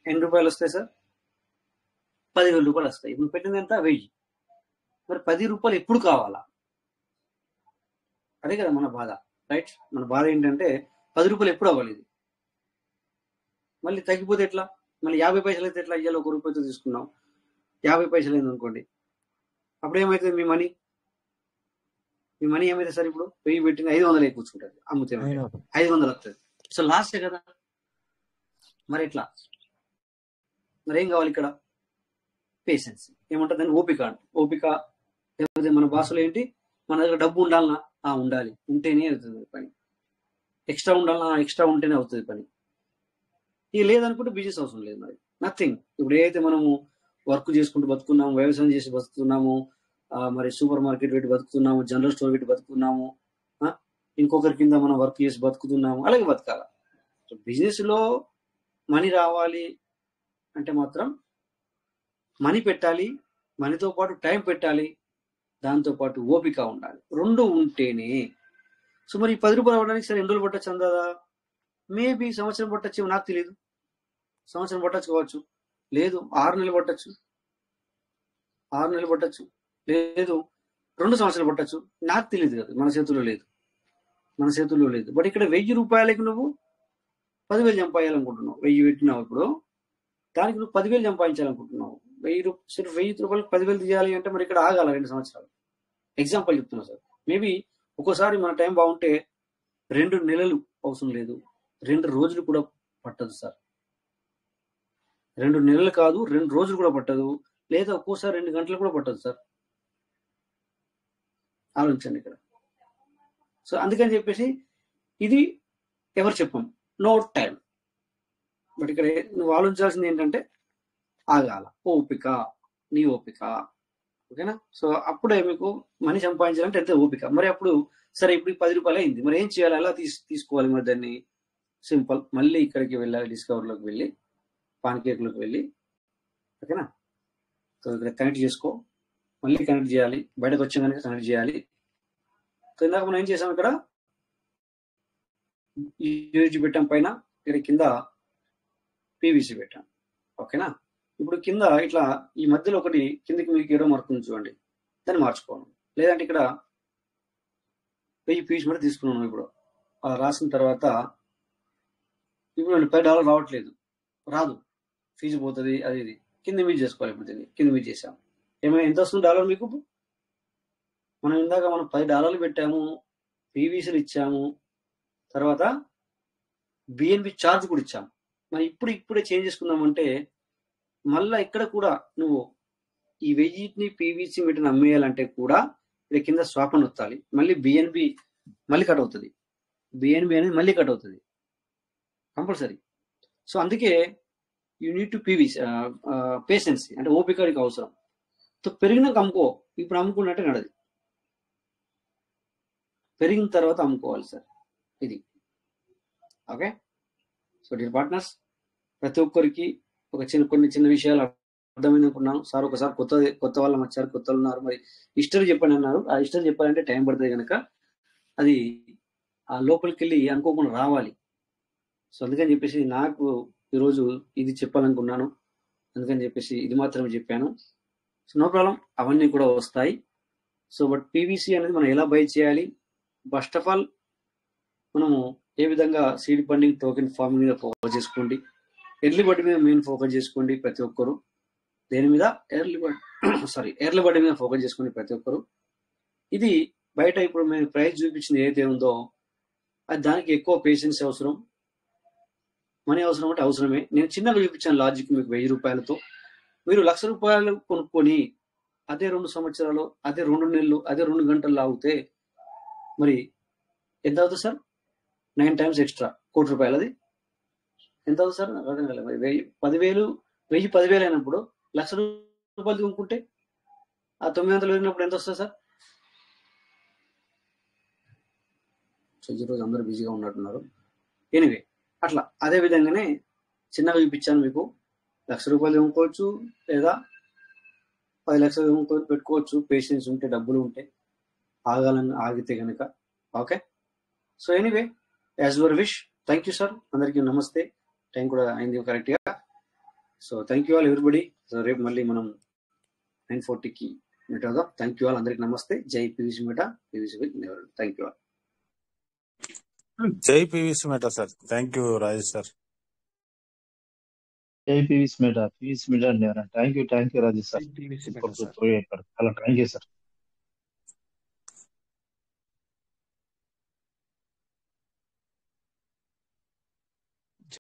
ఎన్ని రూపాయలు వస్తాయి సార్? ₹10,000 వస్తాయి. ఇప్పుడు పెట్టింది ఎంత? 1000. మరి ₹10 ఎప్పుడు కావాలా? అదే కదా మన బాధ, రైట్? మన బాధ ఏంటంటే ₹10 ఎప్పుడు అవ్వాలి ఇది, మళ్ళీ తగ్గిపోతే ఎట్లా? మళ్ళీ 50 పైసలు అయితే ఎట్లా? ఇయ్యాలి ₹1తో తీసుకున్నాం, 50 పైసలు అయింది అనుకోండి, అప్పుడు ఏమవుతుంది? మీ మనీ ఏమైతే సార్? ఇప్పుడు 1000 పెట్టిన 500 కూర్చుంటుంది, అమ్ముతే 500 వస్తుంది. సో లాస్టే కదా. మరి ఎట్లా? మరి ఏం కావాలి ఇక్కడ? పేషెన్స్. ఏమంటుంది? ఓపిక. లేకపోతే మన భాషలో ఏంటి, మన దగ్గర డబ్బు ఉండాలన్నా? ఉండాలి, ఉంటేనే అవుతుంది పని. ఎక్స్ట్రా ఉండాలన్నా? ఎక్స్ట్రా ఉంటేనే అవుతుంది పని. ఇక లేదనుకుంటే బిజినెస్ అవసరం లేదు. మరి నథింగ్. ఇప్పుడు ఏదైతే మనము వర్క్ చేసుకుంటూ బతుకున్నాము, వ్యవసాయం చేసి బతుకుతున్నాము, మరి సూపర్ మార్కెట్ పెట్టి బతుకుతున్నాము, జనరల్ స్టోర్ పెట్టి బతుకున్నాము, ఇంకొకరి కింద మనం వర్క్ చేసి బతుకుతున్నాము, అలాగే బతకాలి. సో బిజినెస్లో మనీ రావాలి అంటే మాత్రం మనీ పెట్టాలి, మనీతో పాటు టైం పెట్టాలి, దాంతోపాటు ఓపిక ఉండాలి. రెండు ఉంటేనే. సో మరి 10 రూపాయలు అవ్వడానికి సరే ఎన్ని రోజులు పట్టచ్చు అందాదా? మేబీ సంవత్సరం పట్టచ్చు, నాకు తెలియదు. సంవత్సరం పట్టచ్చు కావచ్చు, లేదు 6 నెలలు పట్టచ్చు, 6 నెలలు పట్టచ్చు, లేదు 2 సంవత్సరాలు పట్టచ్చు, నాకు తెలియదు కదా, మన చేతుల్లో లేదు, మన చేతుల్లో లేదు. బట్ ఇక్కడ 1000 రూపాయలకి నువ్వు 10,000 సంపాదించాలనుకుంటున్నావు. 1000 పెట్టినావు, ఇప్పుడు దానికి నువ్వు 10,000 సంపాదించాలనుకుంటున్నావు. 1000 రూపాయలకు 10,000 తీయాలి అంటే మరి ఇక్కడ ఆగాల 2 సంవత్సరాలు. ఎగ్జాంపుల్ చెప్తున్నా సార్. మేబీ ఒక్కోసారి మన టైం బాగుంటే 2 నెలలు అవసరం లేదు, 2 రోజులు కూడా పట్టదు సార్. 2 నెలలు కాదు, 2 రోజులు కూడా పట్టదు, లేదా ఒక్కోసారి 2 గంటలు కూడా పట్టదు సార్. ఆలోచించండి ఇక్కడ. సో అందుకని చెప్పేసి ఇది ఎవరు చెప్పం, నో టైం. బట్ ఇక్కడ నువ్వు ఆలోచించాల్సింది ఏంటంటే ఆగాల, ఓపిక, నీ ఓపిక. ఓకేనా? సో అప్పుడే మీకు మనీ సంపాదించాలంటే ఎంత ఓపిక. మరి అప్పుడు సరే ఇప్పుడు 10 రూపాయలు అయింది, మరి ఏం చేయాలి, ఎలా తీసుకోవాలి మరి దాన్ని? సింపుల్, మళ్ళీ ఇక్కడికి వెళ్ళాలి, డిస్కవర్లోకి వెళ్ళి, పాన్కేక్లోకి వెళ్ళి, ఓకేనా? సో ఇక్కడ కనెక్ట్ చేసుకో, మళ్ళీ కనెక్ట్ చేయాలి, బయటకు వచ్చాక కనెక్ట్ చేయాలి. సో ఇందాక మనం ఏం చేసాం, ఇక్కడ యూజీ పెట్టాం, పైన ఇక్కడ కింద పీవీసీ పెట్టాం. ఓకేనా? ఇప్పుడు కింద ఇట్లా ఈ మధ్యలో ఒకటి కిందకి మీకు ఏడో మార్క్ ఉంది చూడండి, దాన్ని మార్చుకోను. లేదంటే ఇక్కడ 1000 పీస్ కూడా తీసుకున్నాను. ఇప్పుడు అలా రాసిన తర్వాత ఇప్పుడు $10 రావట్లేదు, రాదు, ఫీజు పోతుంది, అది ఇది కింద మీట్ చేసుకోవాలి. ఇప్పుడు దీన్ని కింద మీట్ చేసాం. ఏమైనా ఎంత వస్తుంది డాలర్ మీకు? మనం ఇందాక మనం $10 పెట్టాము, పీవీసీలు ఇచ్చాము, తర్వాత బిఎన్బి ఛార్జ్ కూడా ఇచ్చాము. మరి ఇప్పుడే చేంజ్ చేసుకుందామంటే మళ్ళీ ఇక్కడ కూడా నువ్వు ఈ 1000ని పీవీసీ మీటర్ని అమ్మేయాలంటే కూడా ఇక్కడ కింద స్వాప్ అని వత్తాలి, మళ్ళీ బిఎన్బి మళ్ళీ కట్ అవుతుంది, బిఎన్బి అనేది మళ్ళీ కట్ అవుతుంది కంపల్సరీ. సో అందుకే యూ నీడ్ టు పీవీసీ, పేషెన్సీ అంటే ఓపికడికి అవసరం. సో పెరిగినాక అమ్ముకో, ఇప్పుడు అమ్ముకున్నట్టే నడది, పెరిగిన తర్వాత అమ్ముకోవాలి సార్, ఇది. ఓకే? సో డియర్ పార్ట్నర్స్, ప్రతి ఒక్కరికి ఒక కొన్ని చిన్న విషయాలు అర్థమైంది అనుకున్నాను సార్. ఒకసారి కొత్త వాళ్ళం వచ్చారు, కొత్త వాళ్ళు ఉన్నారు, మరి హిస్టరీ చెప్పండి అన్నారు. ఆ హిస్టరీ చెప్పాలంటే టైం పడుతుంది కనుక అది ఆ లోపలికి వెళ్ళి అనుకోకుండా రావాలి. సో అందుకని చెప్పేసి నాకు ఈరోజు ఇది చెప్పాలనుకున్నాను, అందుకని చెప్పేసి ఇది మాత్రమే చెప్పాను. సో నో ప్రాబ్లం, అవన్నీ కూడా వస్తాయి. సో బట్ పీవీసీ అనేది మనం ఎలా బై చేయాలి? ఫస్ట్ ఆఫ్ ఆల్ మనము ఏ విధంగా సీడ్ ఫండింగ్, టోకెన్ ఫార్మింగ్ మీద ఫోకస్ చేసుకోండి, ఎర్లీ బర్డ్ మీద మెయిన్ ఫోకస్ చేసుకోండి ప్రతి ఒక్కరు. దేని మీద? ఎర్లీ బర్డ్ మీద ఫోకస్ చేసుకోండి ప్రతి ఒక్కరు. ఇది బయట ఇప్పుడు మేము ప్రైస్ చూపించింది ఏదైతే ఉందో అది దానికి ఎక్కువ పేషెన్స్ అవసరం, మనీ అవసరం అంటే అవసరమే. నేను చిన్నగా చూపించాను లాజిక్ మీకు. 1000 రూపాయలతో మీరు 1,00,000 రూపాయలు కొనుక్కొని అదే 2 సంవత్సరాలు, అదే 2 నెలలు, అదే 2 గంటలు లాగితే మరి ఎంత అవుతుంది సార్? 9 times extra, ₹1,00,00,000. అది ఎంత అవుతుంది సార్? నాకు అర్థం కాలేదు. 10,000 అయినప్పుడు 1,00,000 రూపాయలు కొనుక్కుంటే ఆ 900 వెళ్ళినప్పుడు ఎంత వస్తుంది సార్? సో ఈరోజు అందరూ బిజీగా ఉన్నట్టున్నారు. ఎనీవే అట్లా అదే విధంగానే చిన్నగా చూపించాను మీకు. 1,00,000 రూపాయలు కొనుక్కోవచ్చు, లేదా 10 లక్షలు పెట్టుకోవచ్చు. పేషెన్స్ ఉంటే, డబ్బులు ఉంటే, ఆగితే కనుక. Okay? So anyway as your wish. Thank you sir, అందరికీ నమస్తే. టైం కూడా అయింది కరెక్ట్గా. So thank you all everybody. So రేపు మళ్ళీ మనం 9:40కి మీట్ అవుదాం. థ్యాంక్ యూ ఆల్, అందరికి నమస్తే. జై PVC Meta, PVC with never. Thank you all. జై PVC Meta sir. Thank you Rajesh sir. జై PVC Meta, PVC Meta. Thank you Rajesh sir. PVC చాలా థ్యాంక్ యూ సార్.